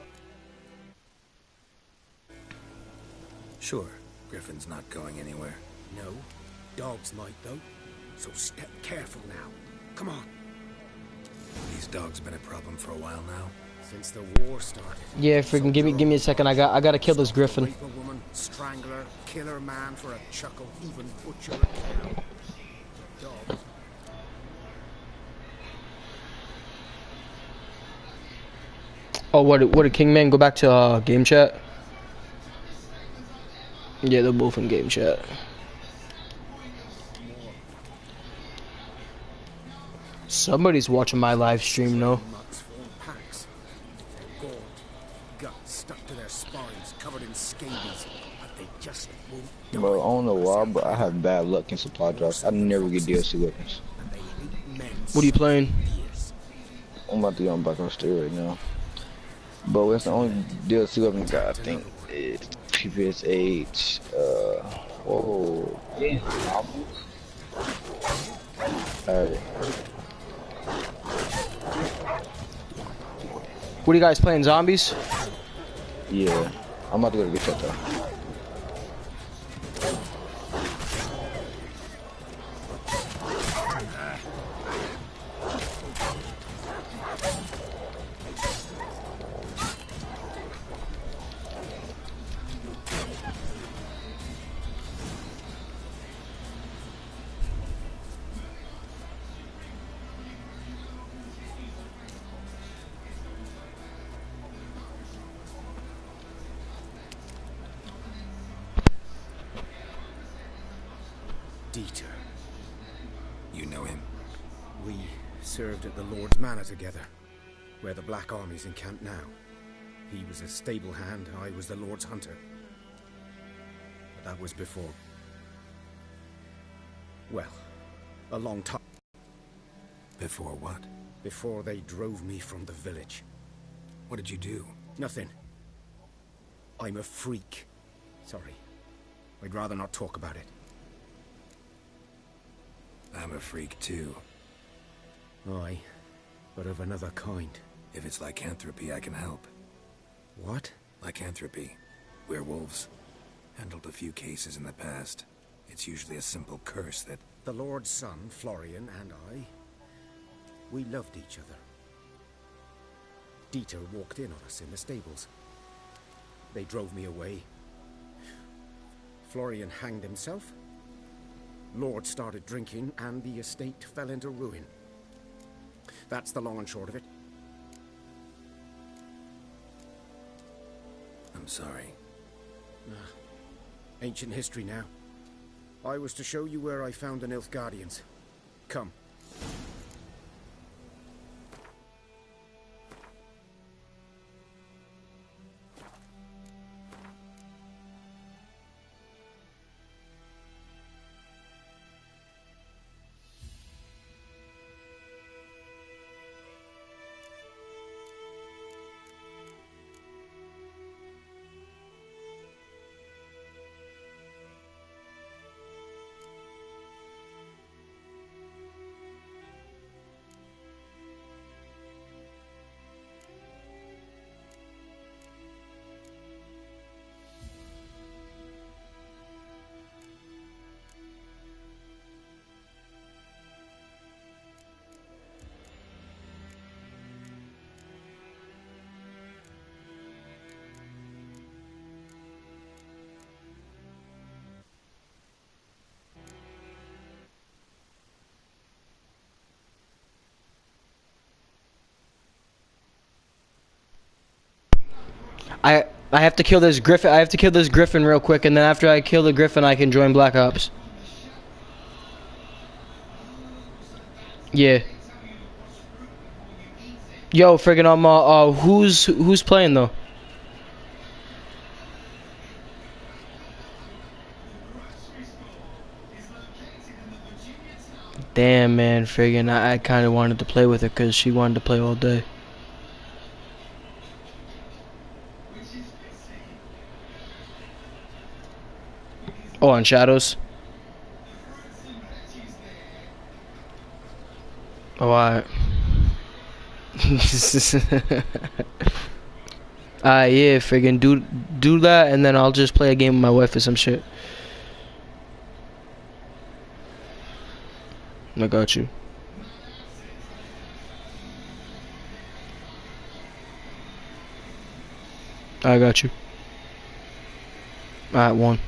Sure. Griffin's not going anywhere. No, dogs might though. So step careful now. Come on. These dogs been a problem for a while now. Since the war started. Yeah, freaking give me a second. I gotta kill this Griffin. Rape a woman, strangler, killer man for a chuckle, even butcher a cow. Dogs. Oh, what did Kingman go back to game chat? Yeah, they're both in game chat. Somebody's watching my live stream, no? Guts stuck to their spines, covered in scabies, but they just won't die. Bro, I don't know why, but I have bad luck in supply drops. I never get DLC weapons. What are you playing? I'm about to go on back on stay right now. But that's the only DLC weapon I got, I think, is PPSH, whoa. Alright. What are you guys playing, zombies? Yeah, I'm about to go get that though. Dieter. You know him? We served at the Lord's Manor together, where the Black Army's encamped now. He was a stable hand, I was the Lord's hunter. But that was before... well, a long time. Before what? Before they drove me from the village. What did you do? Nothing. I'm a freak. Sorry. I'd rather not talk about it. I'm a freak too. Aye, but of another kind. If it's lycanthropy, I can help. What? Lycanthropy. Werewolves. Handled a few cases in the past. It's usually a simple curse that... The Lord's son, Florian, and I... we loved each other. Dieter walked in on us in the stables. They drove me away. Florian hanged himself. Lord started drinking, and the estate fell into ruin. That's the long and short of it. I'm sorry. Ancient history now. I was to show you where I found the Nilfgaardians. Come. I have to kill this griffin. I have to kill this griffin real quick, and then after I kill the griffin, I can join Black Ops. Yeah. Yo, friggin' who's playing though? Damn, man, friggin', I kind of wanted to play with her because she wanted to play all day. Oh, on Shadows? Oh, alright. Yeah, friggin' do that, and then I'll just play a game with my wife or some shit. I got you. I got you. Alright, one.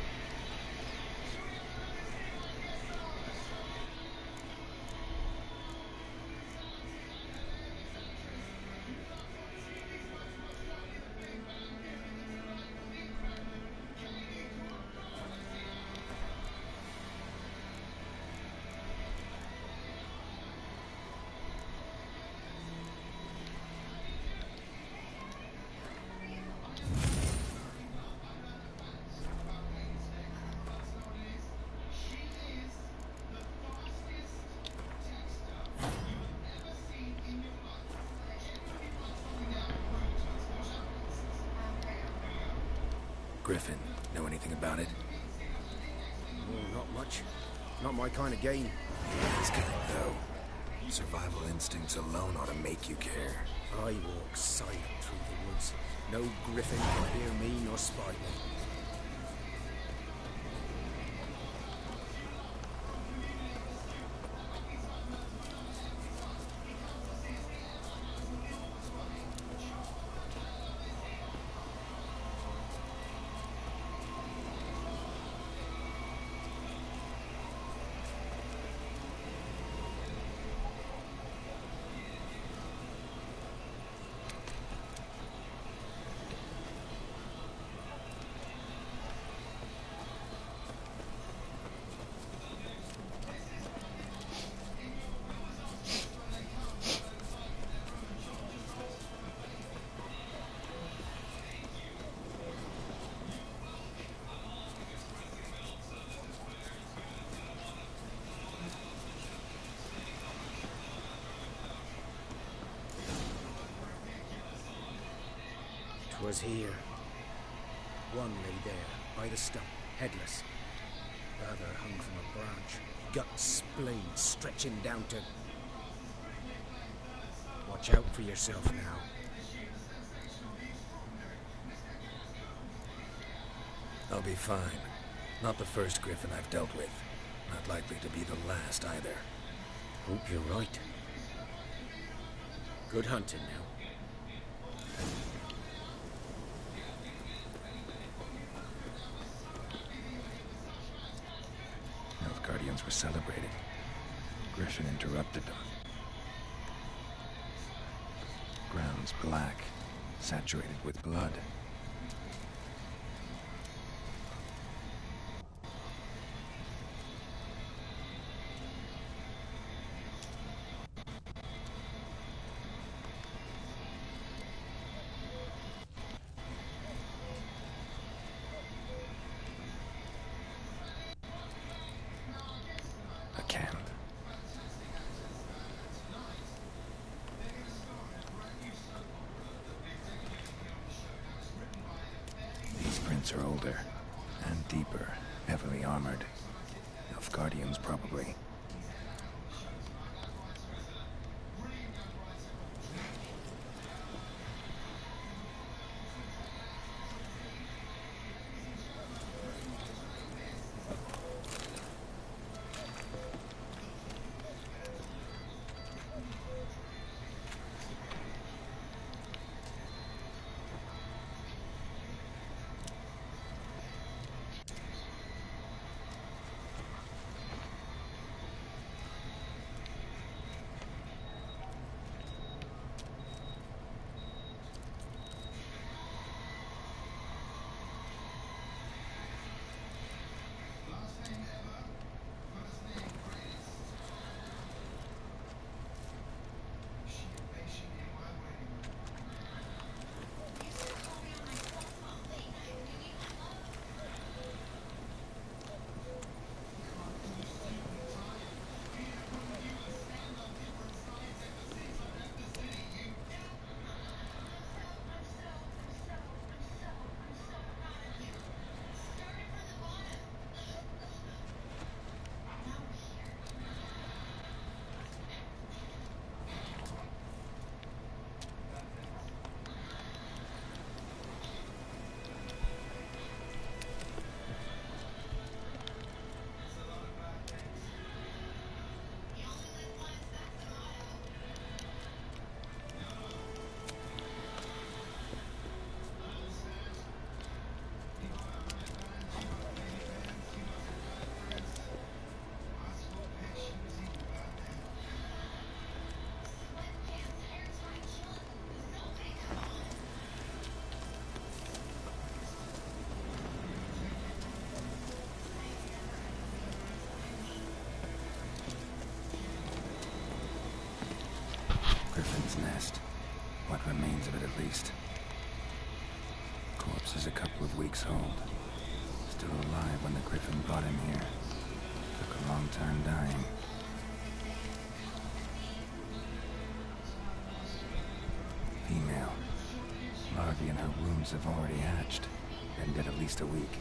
Griffin, know anything about it? Oh, not much. Not my kind of game. It's kind though. Survival instincts alone ought to make you care. I walk silent through the woods. No griffin can hear me nor spy me. was here. One lay there, by the stump, headless. The other hung from a branch, guts splayed, stretching down to... Watch out for yourself now. I'll be fine. Not the first griffin I've dealt with. Not likely to be the last either. Hope you're right. Good hunting now. Guardians were celebrating. Griffin interrupted them. Ground's black, saturated with blood. A camp. These prints are older and deeper, heavily armored. Elf Guardians, probably. Griffin's nest. What remains of it, at least. Corpse is a couple of weeks old. Still alive when the Griffin brought him here. Took a long time dying. Female. Larvae in her wombs have already hatched. Been dead at least a week.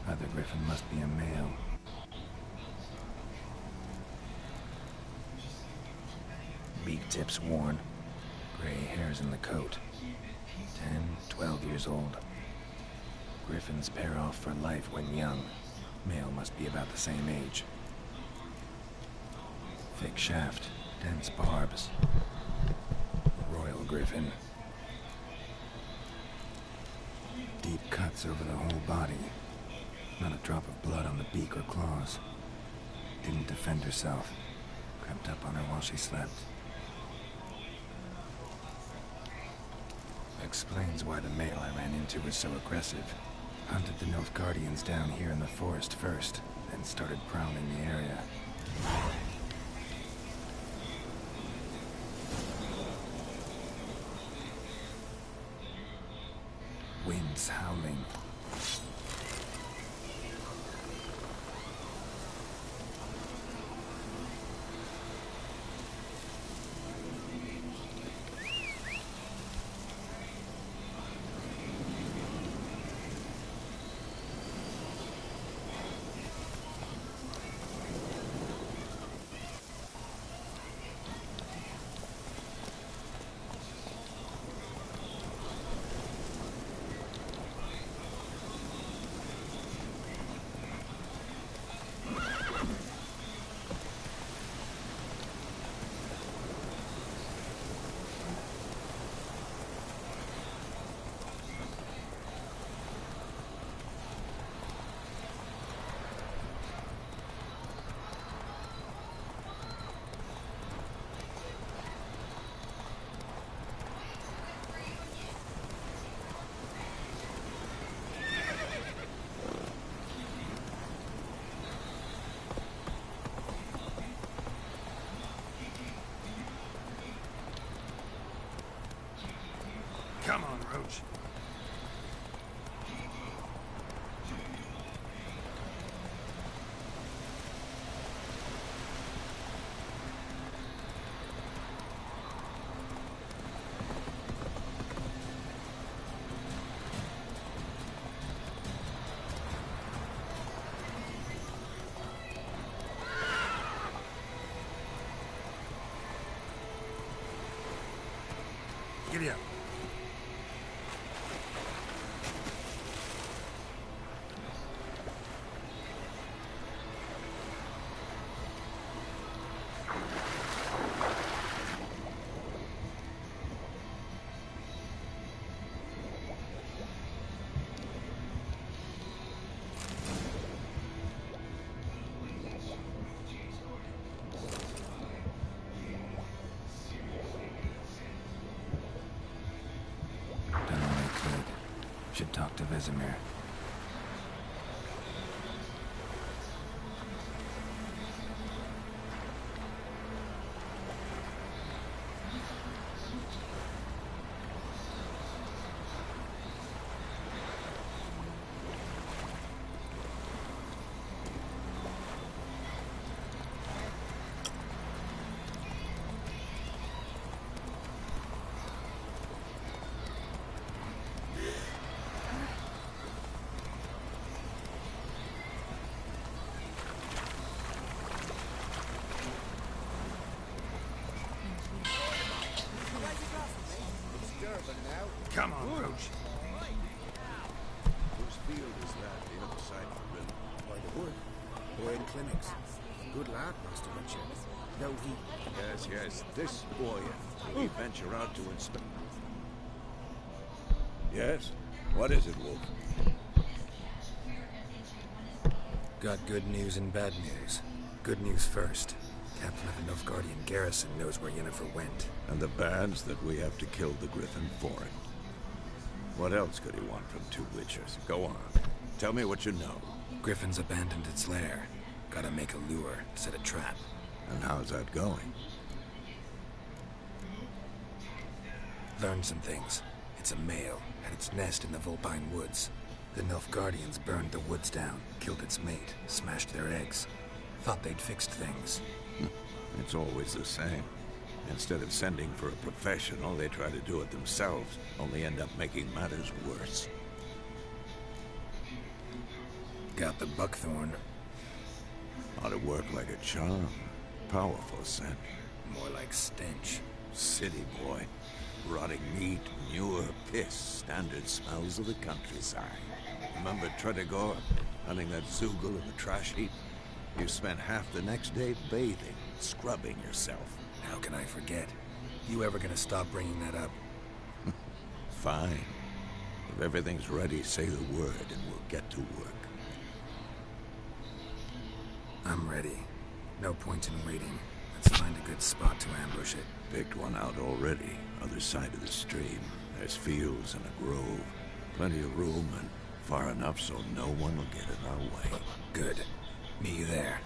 Other Griffin must be a male. Beak tips worn. Gray hairs in the coat. 10, 12 years old. Griffins pair off for life when young. Male must be about the same age. Thick shaft, dense barbs. Royal Griffin. Deep cuts over the whole body. Not a drop of blood on the beak or claws. Didn't defend herself. Crept up on her while she slept. Explains why the male I ran into was so aggressive. Hunted the Nilfgaardians down here in the forest first, then started prowling the area. Winds howling. talk to Vesemir. Come on, Roach. Whose field is that, the other side of the river? By the wood. Boy in clinics. Good lad, Master Richard. Though he... Yes, this boy. Will he venture out to inspect? Yes? What is it, Wolf? Got good news and bad news. Good news first. Captain of the Nilfgaardian garrison knows where Yennefer went. And the bad's that we have to kill the Griffin for it. What else could he want from two witchers? Go on. Tell me what you know. Griffin's abandoned its lair. Gotta make a lure, set a trap. And how's that going? Learned some things. It's a male, had its nest in the Vulpine Woods. The Nilfgaardians burned the woods down, killed its mate, smashed their eggs. Thought they'd fixed things. It's always the same. Instead of sending for a professional, they try to do it themselves, only end up making matters worse. Got the buckthorn. Ought to work like a charm. Powerful scent. More like stench. City boy. Rotting meat, manure, piss, standard smells of the countryside. Remember Tredegor? Hunting that Zoogle in the trash heap? You spent half the next day bathing, scrubbing yourself. How can I forget? You ever gonna stop bringing that up? Fine. If everything's ready, say the word and we'll get to work. I'm ready. No point in waiting. Let's find a good spot to ambush it. Picked one out already. Other side of the stream. There's fields and a grove. Plenty of room and far enough so no one will get in our way. Good. Meet you there.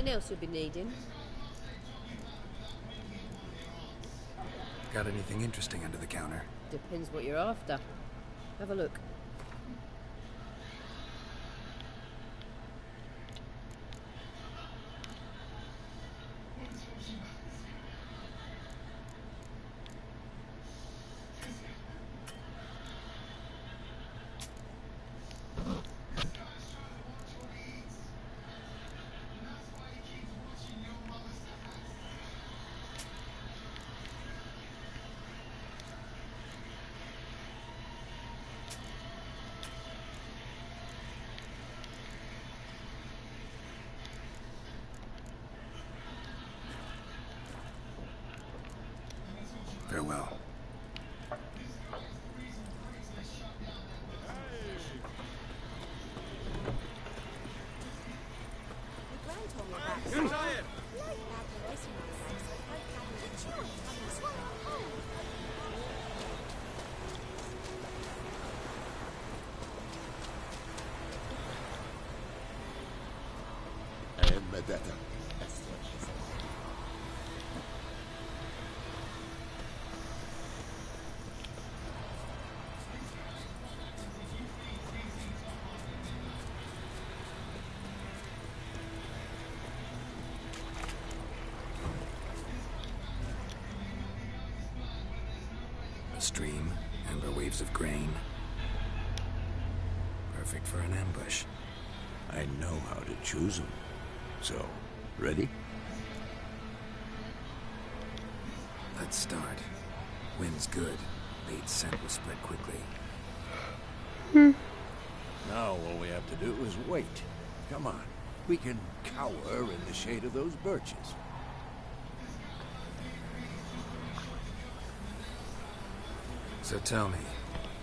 Anything else you'll be needing? Got anything interesting under the counter? Depends what you're after. Have a look. Farewell. Vendetta. A stream, amber waves of grain. Perfect for an ambush. I know how to choose them. So, ready? Let's start. Wind's good. Bait's scent will spread quickly. Now all we have to do is wait. Come on. We can cower in the shade of those birches. So tell me,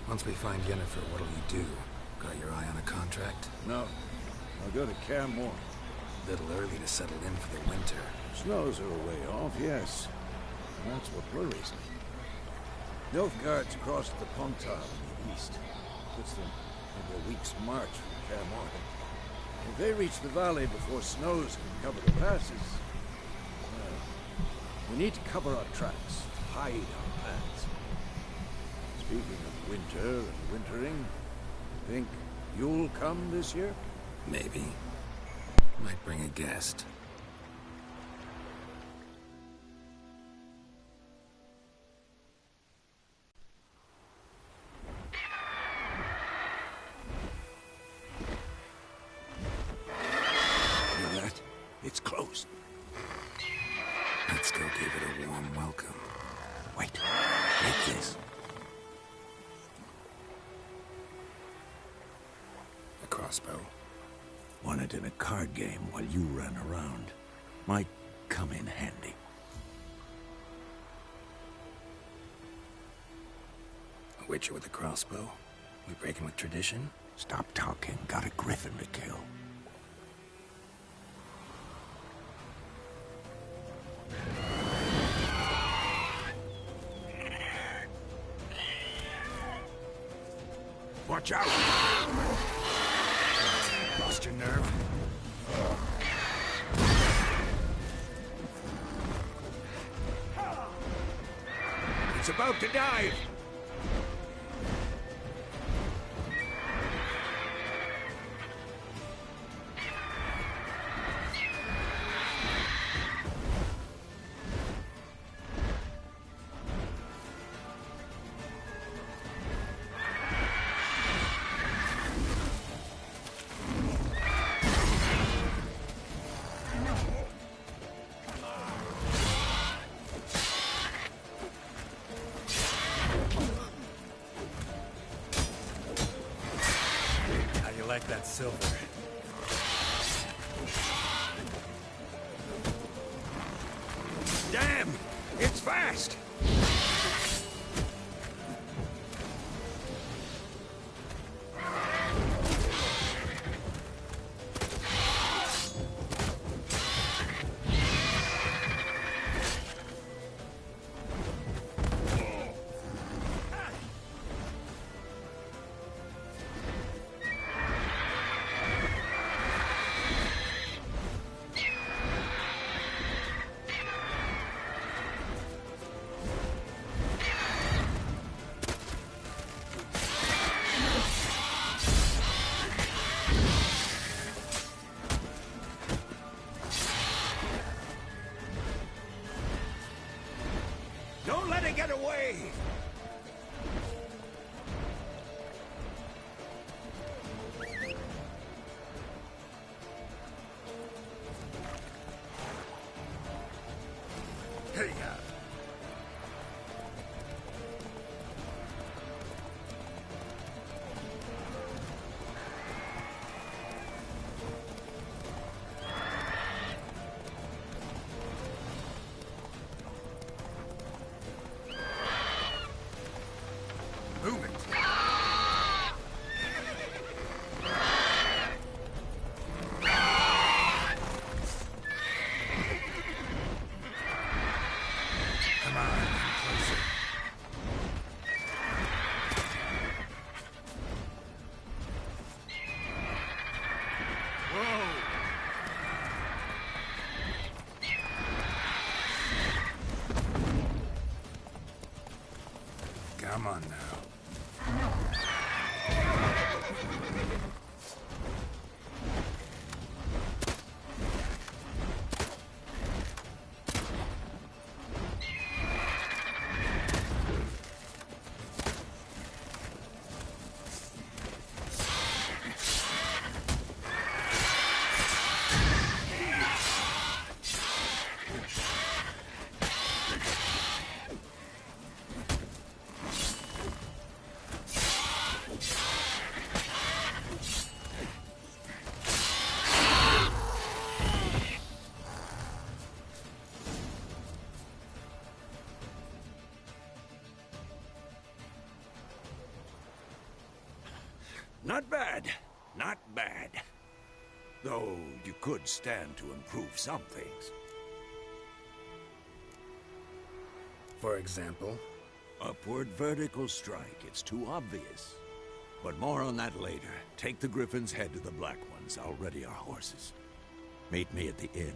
once we find Yennefer, what'll you do? Got your eye on a contract? No. I'll go to Kaer Morhen. Little early to settle in for the winter. Snows are a way off, yes. And that's what worries me. Nilfgaard's crossed the Pontar in the east. Puts them into a week's march from Kaer Morhen. If they reach the valley before snows can cover the passes, well, we need to cover our tracks, hide our plans. Speaking of winter and wintering, think you'll come this year? Maybe. Might bring a guest. Hear that? It's close. Let's go give it a warm welcome. Wait. Take this. A crossbow. Won it in a card game while you ran around. Might come in handy. A witcher with a crossbow? We breaking with tradition? Stop talking. Got a griffin to kill. Watch out! Lost your nerve? It's about to dive! Like that silver. Damn! It's fast! Come on now. Not bad. Not bad. Though you could stand to improve some things. For example? Upward vertical strike. It's too obvious. But more on that later. Take the Griffin's head to the Black Ones. I'll ready our horses. Meet me at the inn.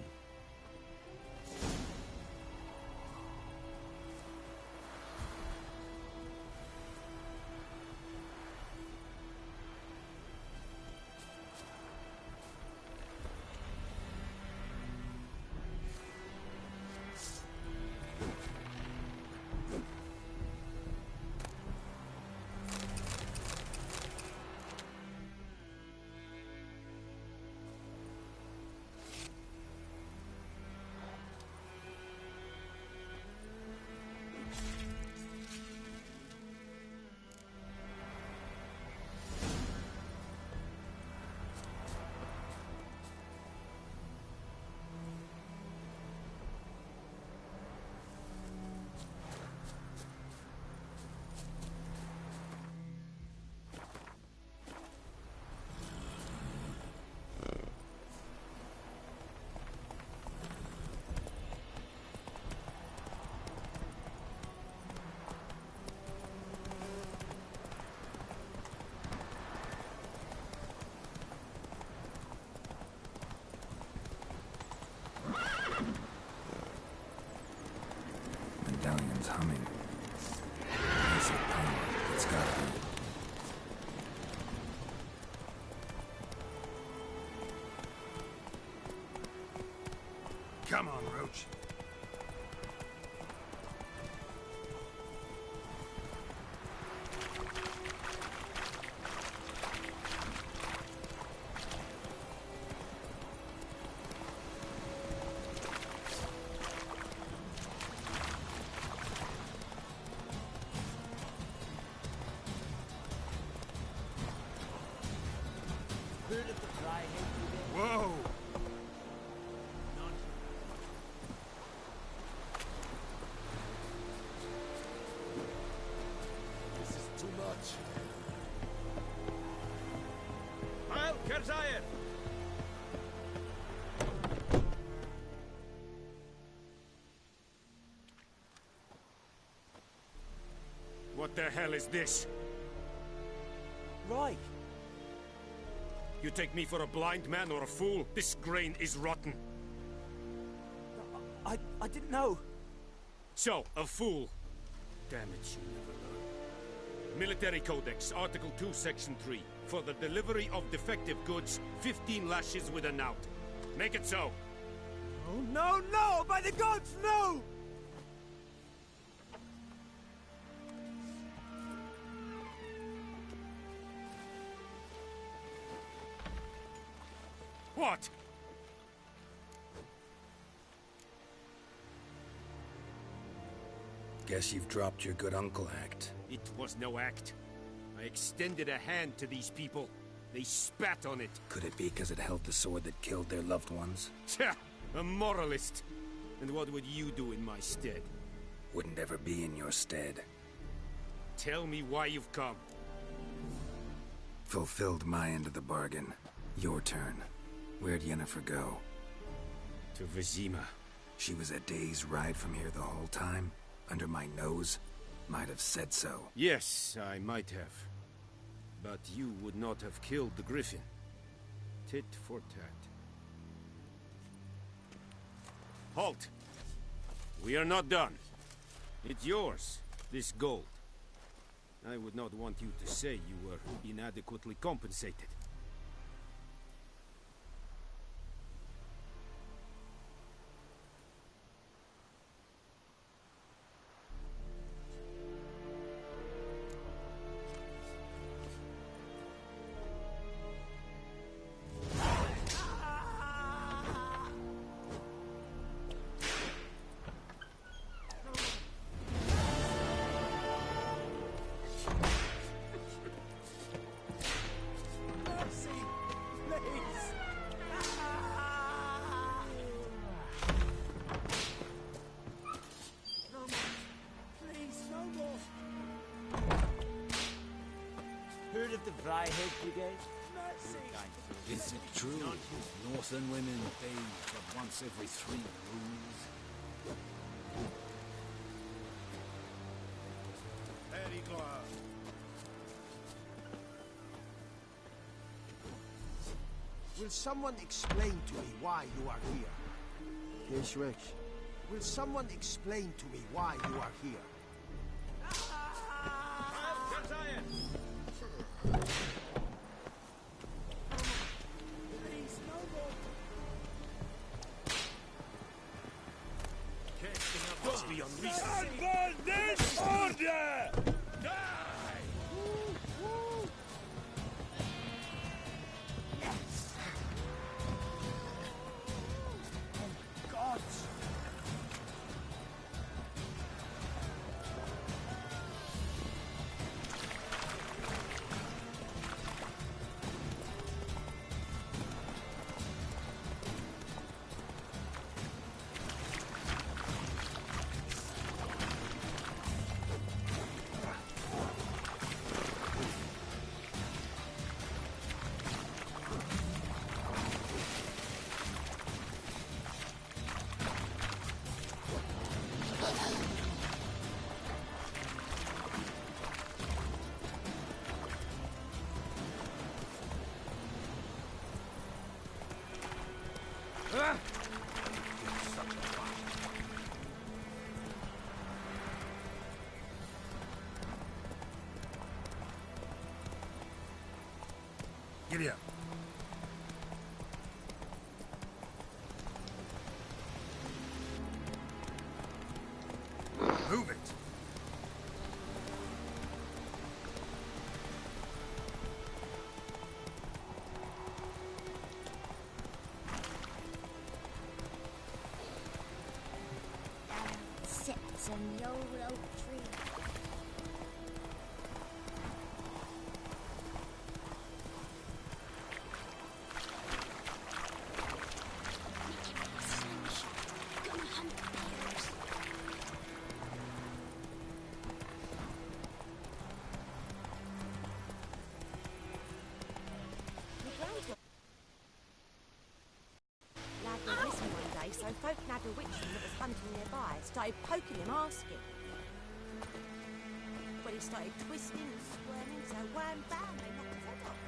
Medallion's humming. Basic power. It's gotta be. Come on, Roach. Whoa! This is too much. Heil Kerzayer! What the hell is this? Right. You take me for a blind man or a fool? This grain is rotten. I didn't know. So, a fool. Damn it, you never learn. Military Codex, Article 2, Section 3. For the delivery of defective goods, 15 lashes with a knout. Make it so. Oh, no, no! By the gods, no! What? Guess you've dropped your good uncle act. It was no act. I extended a hand to these people. They spat on it. Could it be because it held the sword that killed their loved ones? Tja, a moralist. And what would you do in my stead? Wouldn't ever be in your stead. Tell me why you've come. Fulfilled my end of the bargain. Your turn. Where'd Yennefer go? To Vizima. She was a day's ride from here the whole time? Under my nose? Might have said so. Yes, I might have. But you would not have killed the Griffin. Tit for tat. Halt! We are not done. It's yours, this gold. I would not want you to say you were inadequately compensated. Heard of the Vryhead Brigade? Is it true? Northern women bathe but once every 3 moons? Very glad. Will someone explain to me why you are here? Yes, Rex. Will someone explain to me why you are here? Must be unreasonable. This order! Die! Yes! Oh, God! Giddy up. Move it. Sits in the old oak tree. Lad went missing one day, so folk nabbed a witchman that was hunting nearby, started poking him, asking. When he started twisting and squirming, so wham bam, they knocked his head off.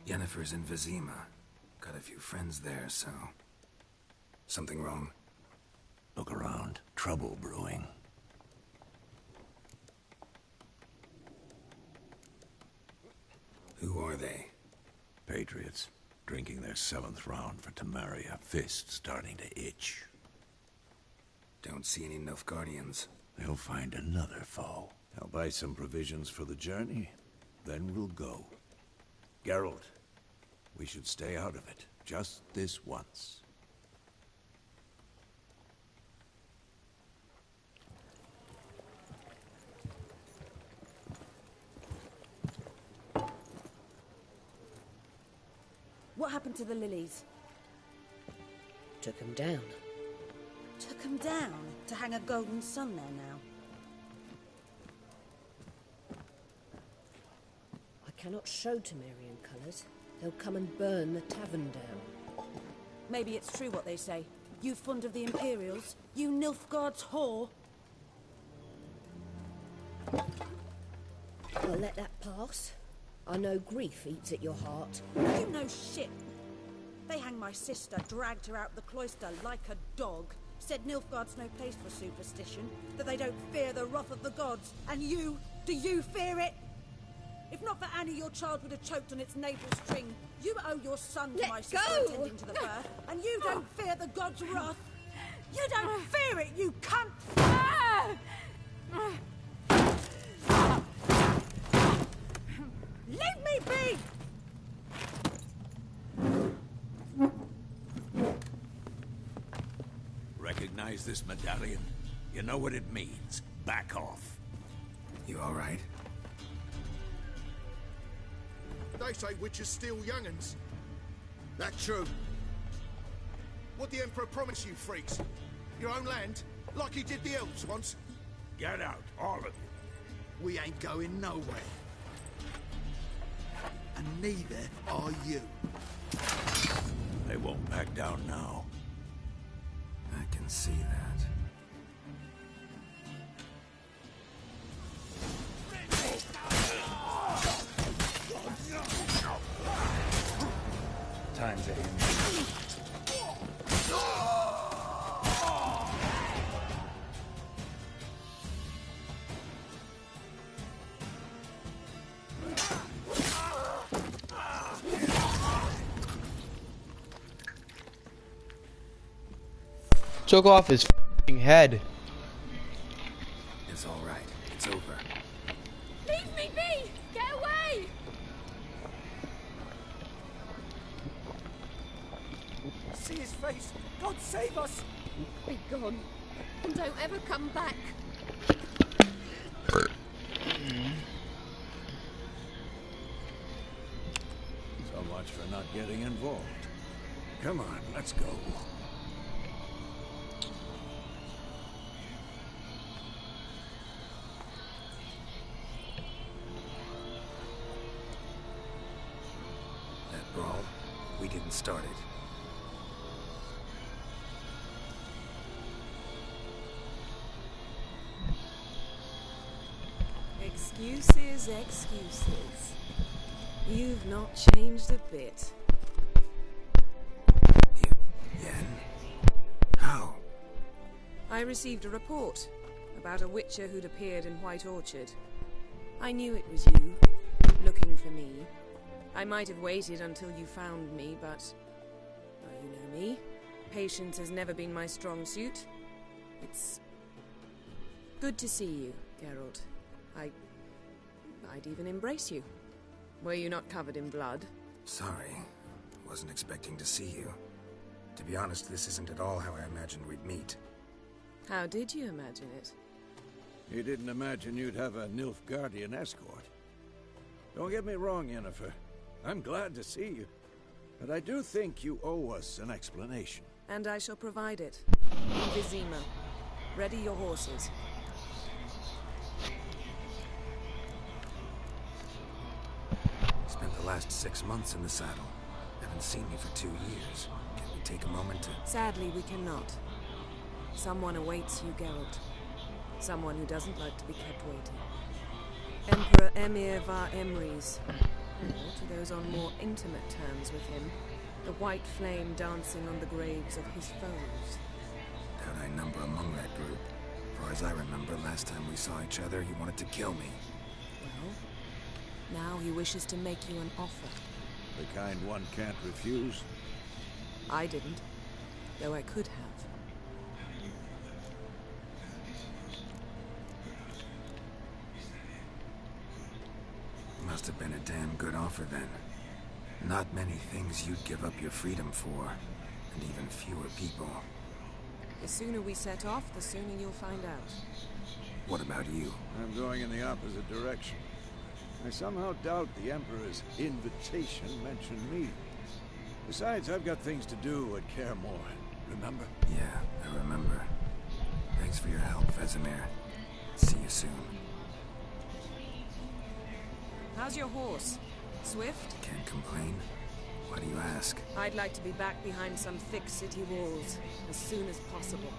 Yennefer's in Vizima. Got a few friends there, so... Something wrong? Look around. Trouble brewing. Who are they? Patriots. Drinking their 7th round for Temeria. Fist starting to itch. Don't see any Nilfgaardians. They'll find another foe. I'll buy some provisions for the journey. Then we'll go. Geralt, we should stay out of it. Just this once. What happened to the lilies? Took them down. Took them down to hang a golden sun there now. I cannot show Temerian colours. They'll come and burn the tavern down. Maybe it's true what they say. You fond of the Imperials? You Nilfgaard's whore? I'll let that pass. I know grief eats at your heart. You know shit. They hanged my sister, dragged her out the cloister like a dog. Said Nilfgaard's no place for superstition, that they don't fear the wrath of the gods. And you, do you fear it? If not for Annie, your child would have choked on its navel string. You owe your son to my sister attending to the birth, and you don't fear the gods' wrath. You don't fear it, you cunt! Leave me be! Recognize this medallion? You know what it means. Back off. You all right? They say witches steal young'uns. That true? What the Emperor promised you freaks? Your own land? Like he did the elves once? Get out, all of you. We ain't going nowhere. And neither are you. They won't back down now. I can see that. Time's at hand. Took off his f***ing head. It's all right. It's over. Leave me be! Get away! See his face! God save us! Be gone. And don't ever come back. So much for not getting involved. Come on, let's go. That brawl, we didn't start it. Excuses, excuses. You've not changed a bit. Yen? How? I received a report about a witcher who'd appeared in White Orchard. I knew it was you, looking for me. I might have waited until you found me, but... well, you know me. Patience has never been my strong suit. It's... good to see you, Geralt. I'd even embrace you. Were you not covered in blood? Sorry. Wasn't expecting to see you. To be honest, this isn't at all how I imagined we'd meet. How did you imagine it? You didn't imagine you'd have a Nilfgaardian escort. Don't get me wrong, Yennefer. I'm glad to see you. But I do think you owe us an explanation. And I shall provide it. In Vizima. Ready your horses. Spent the last 6 months in the saddle. Haven't seen you for 2 years. Can we take a moment to... Sadly, we cannot. Someone awaits you, Geralt. Someone who doesn't like to be kept waiting. Emperor Emir var Emrys. Or, to those on more intimate terms with him, the white flame dancing on the graves of his foes. Doubt I number among that group. For as I remember, last time we saw each other, he wanted to kill me. Well, now he wishes to make you an offer. The kind one can't refuse? I didn't, though I could have. Must have been a damn good offer then. Not many things you'd give up your freedom for, and even fewer people. The sooner we set off, the sooner you'll find out. What about you? I'm going in the opposite direction. I somehow doubt the Emperor's invitation mentioned me. Besides, I've got things to do at Kaer Morhen, remember? Yeah, I remember. Thanks for your help, Vesemir. See you soon. How's your horse? Swift? Can't complain. Why do you ask? I'd like to be back behind some thick city walls as soon as possible.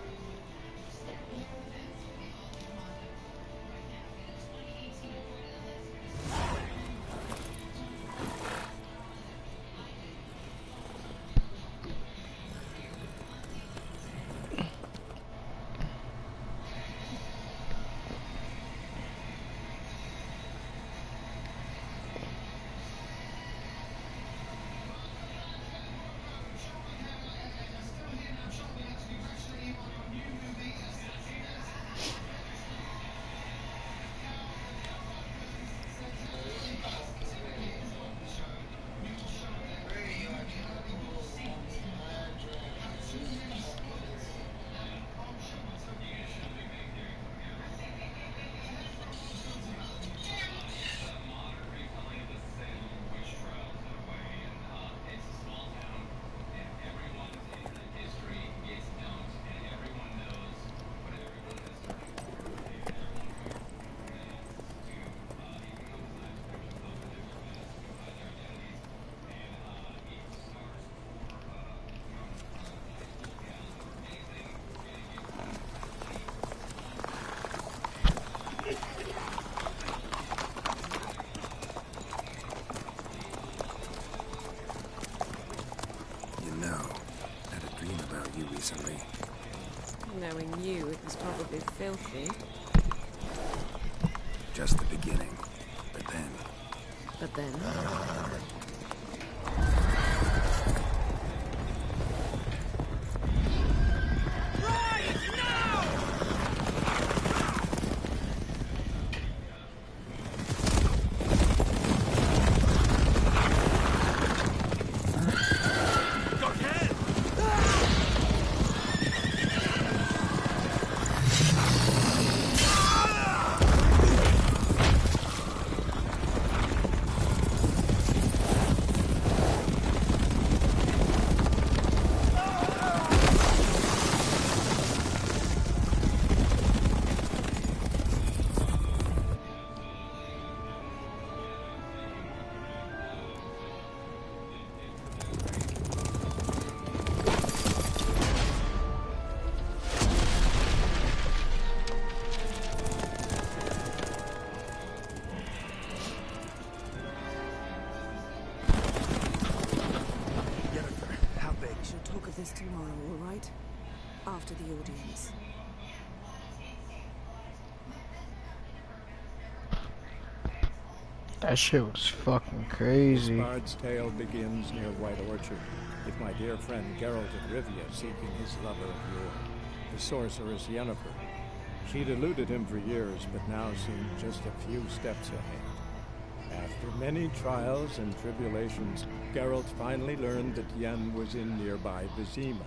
Filthy. Just the beginning. But then... But then? This tomorrow, all right? After the audience. That shit was fucking crazy. This bard's tale begins near White Orchard, with my dear friend Geralt of Rivia seeking his lover of yore, the sorceress Yennefer. She'd eluded him for years, but now seemed just a few steps ahead. After many trials and tribulations, Geralt finally learned that Yen was in nearby Vizima.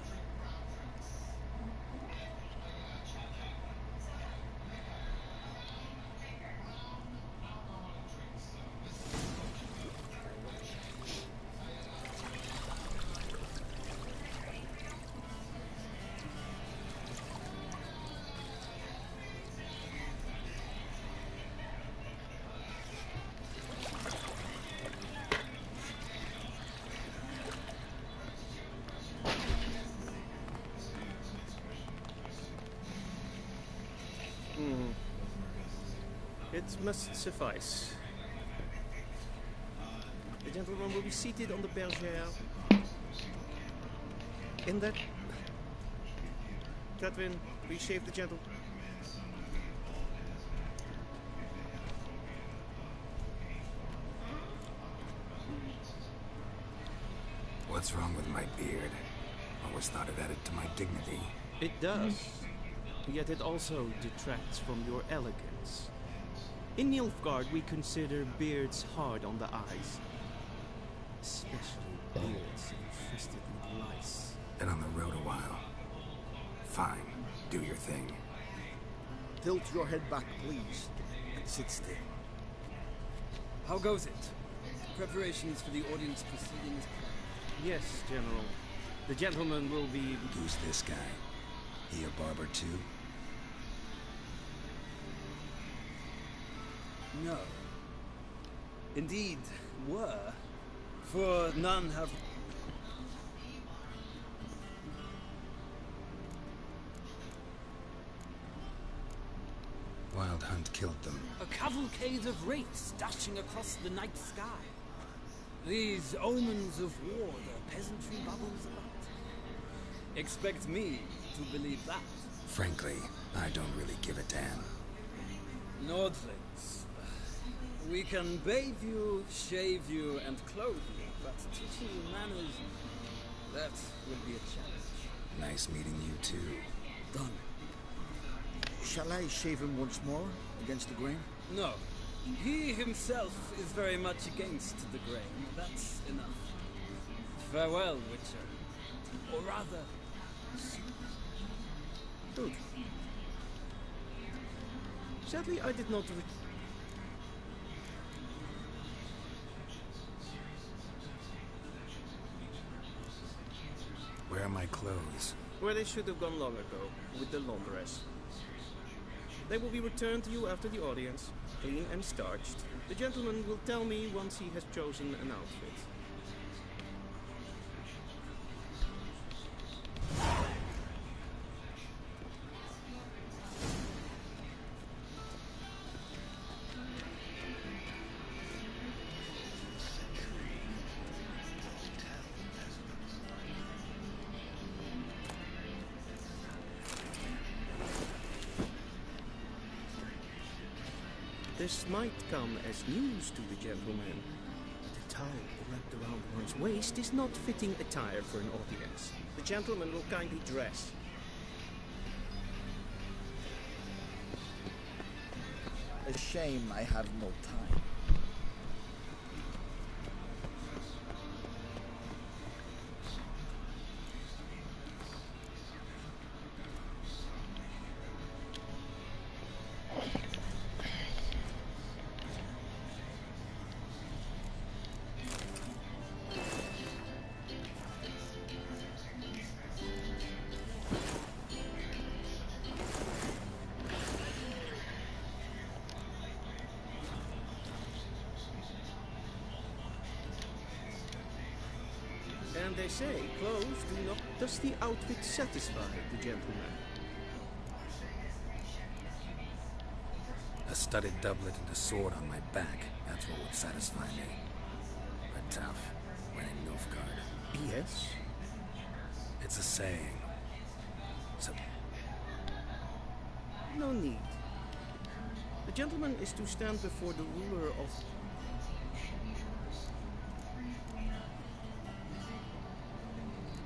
It must suffice. The gentleman will be seated on the bergère. In that... Catherine, please shave the gentle... What's wrong with my beard? Always thought it added to my dignity. It does. Yet it also detracts from your elegance. In Nilfgaard, we consider beards hard on the eyes. Especially beards infested with lice. Been on the road a while. Fine. Do your thing. Tilt your head back, please. And sit still. How goes it? Preparations for the audience proceedings? Yes, General. The gentleman will be... Who's this guy? He a barber too? No. Indeed, were. For none have... Wild Hunt killed them. A cavalcade of wraiths dashing across the night sky. These omens of war the peasantry bubbles about. Expect me to believe that. Frankly, I don't really give a damn. Nordlings. We can bathe you, shave you, and clothe you, but teaching you manners, that will be a challenge. Nice meeting you too. Done. Shall I shave him once more, against the grain? No. He himself is very much against the grain. That's enough. Farewell, Witcher. Or rather... Good. Sadly, I did not... Where are my clothes? Where they should have gone long ago, with the laundress. They will be returned to you after the audience, clean and starched. The gentleman will tell me once he has chosen an outfit. This might come as news to the gentleman. The towel wrapped around one's waist is not fitting attire for an audience. The gentleman will kindly dress. A shame I have no time. And they say clothes do not... Does the outfit satisfy the gentleman? A studded doublet and a sword on my back, that's what would satisfy me. But tough, when in Nilfgaard. Yes? It's a saying. So... No need. The gentleman is to stand before the ruler of...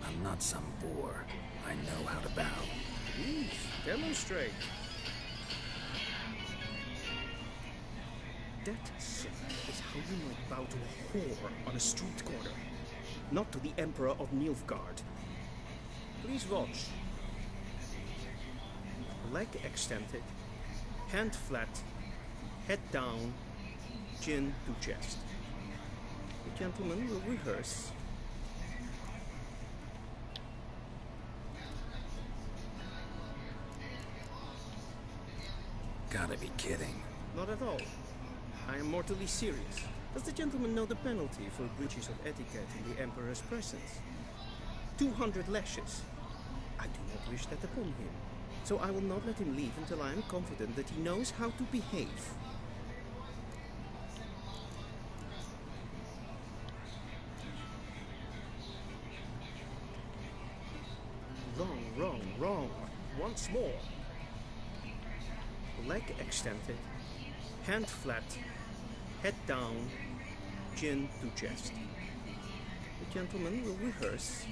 I'm not some boor. I know how to bow. Please, demonstrate. That, sir, is how you might bow to a whore on a street corner, not to the Emperor of Nilfgaard. Please watch. Leg extended, hand flat, head down, chin to chest. The gentleman will rehearse. Gotta be kidding. Not at all. I am mortally serious. Does the gentleman know the penalty for breaches of etiquette in the Emperor's presence? 200 lashes. I do not wish that upon him. So I will not let him leave until I am confident that he knows how to behave. Wrong, wrong, wrong. Once more. Leg extended, hand flat, head down, chin to chest. The gentleman will rehearse.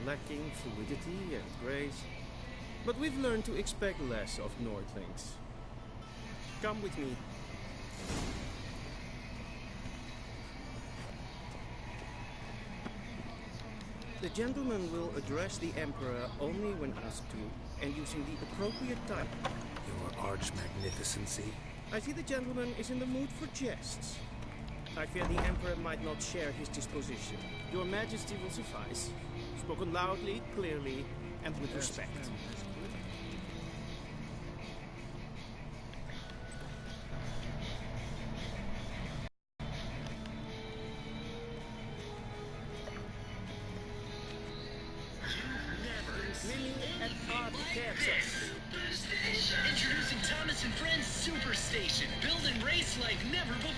Lacking fluidity and grace. But we've learned to expect less of Nordlings. Come with me. The gentleman will address the Emperor only when asked to, and using the appropriate title. Your Arch-Magnificency? I see the gentleman is in the mood for jests. I fear the Emperor might not share his disposition. Your Majesty will suffice. Spoken loudly, clearly, and with respect. Introducing Thomas and Friends Superstation. Build and race like never before.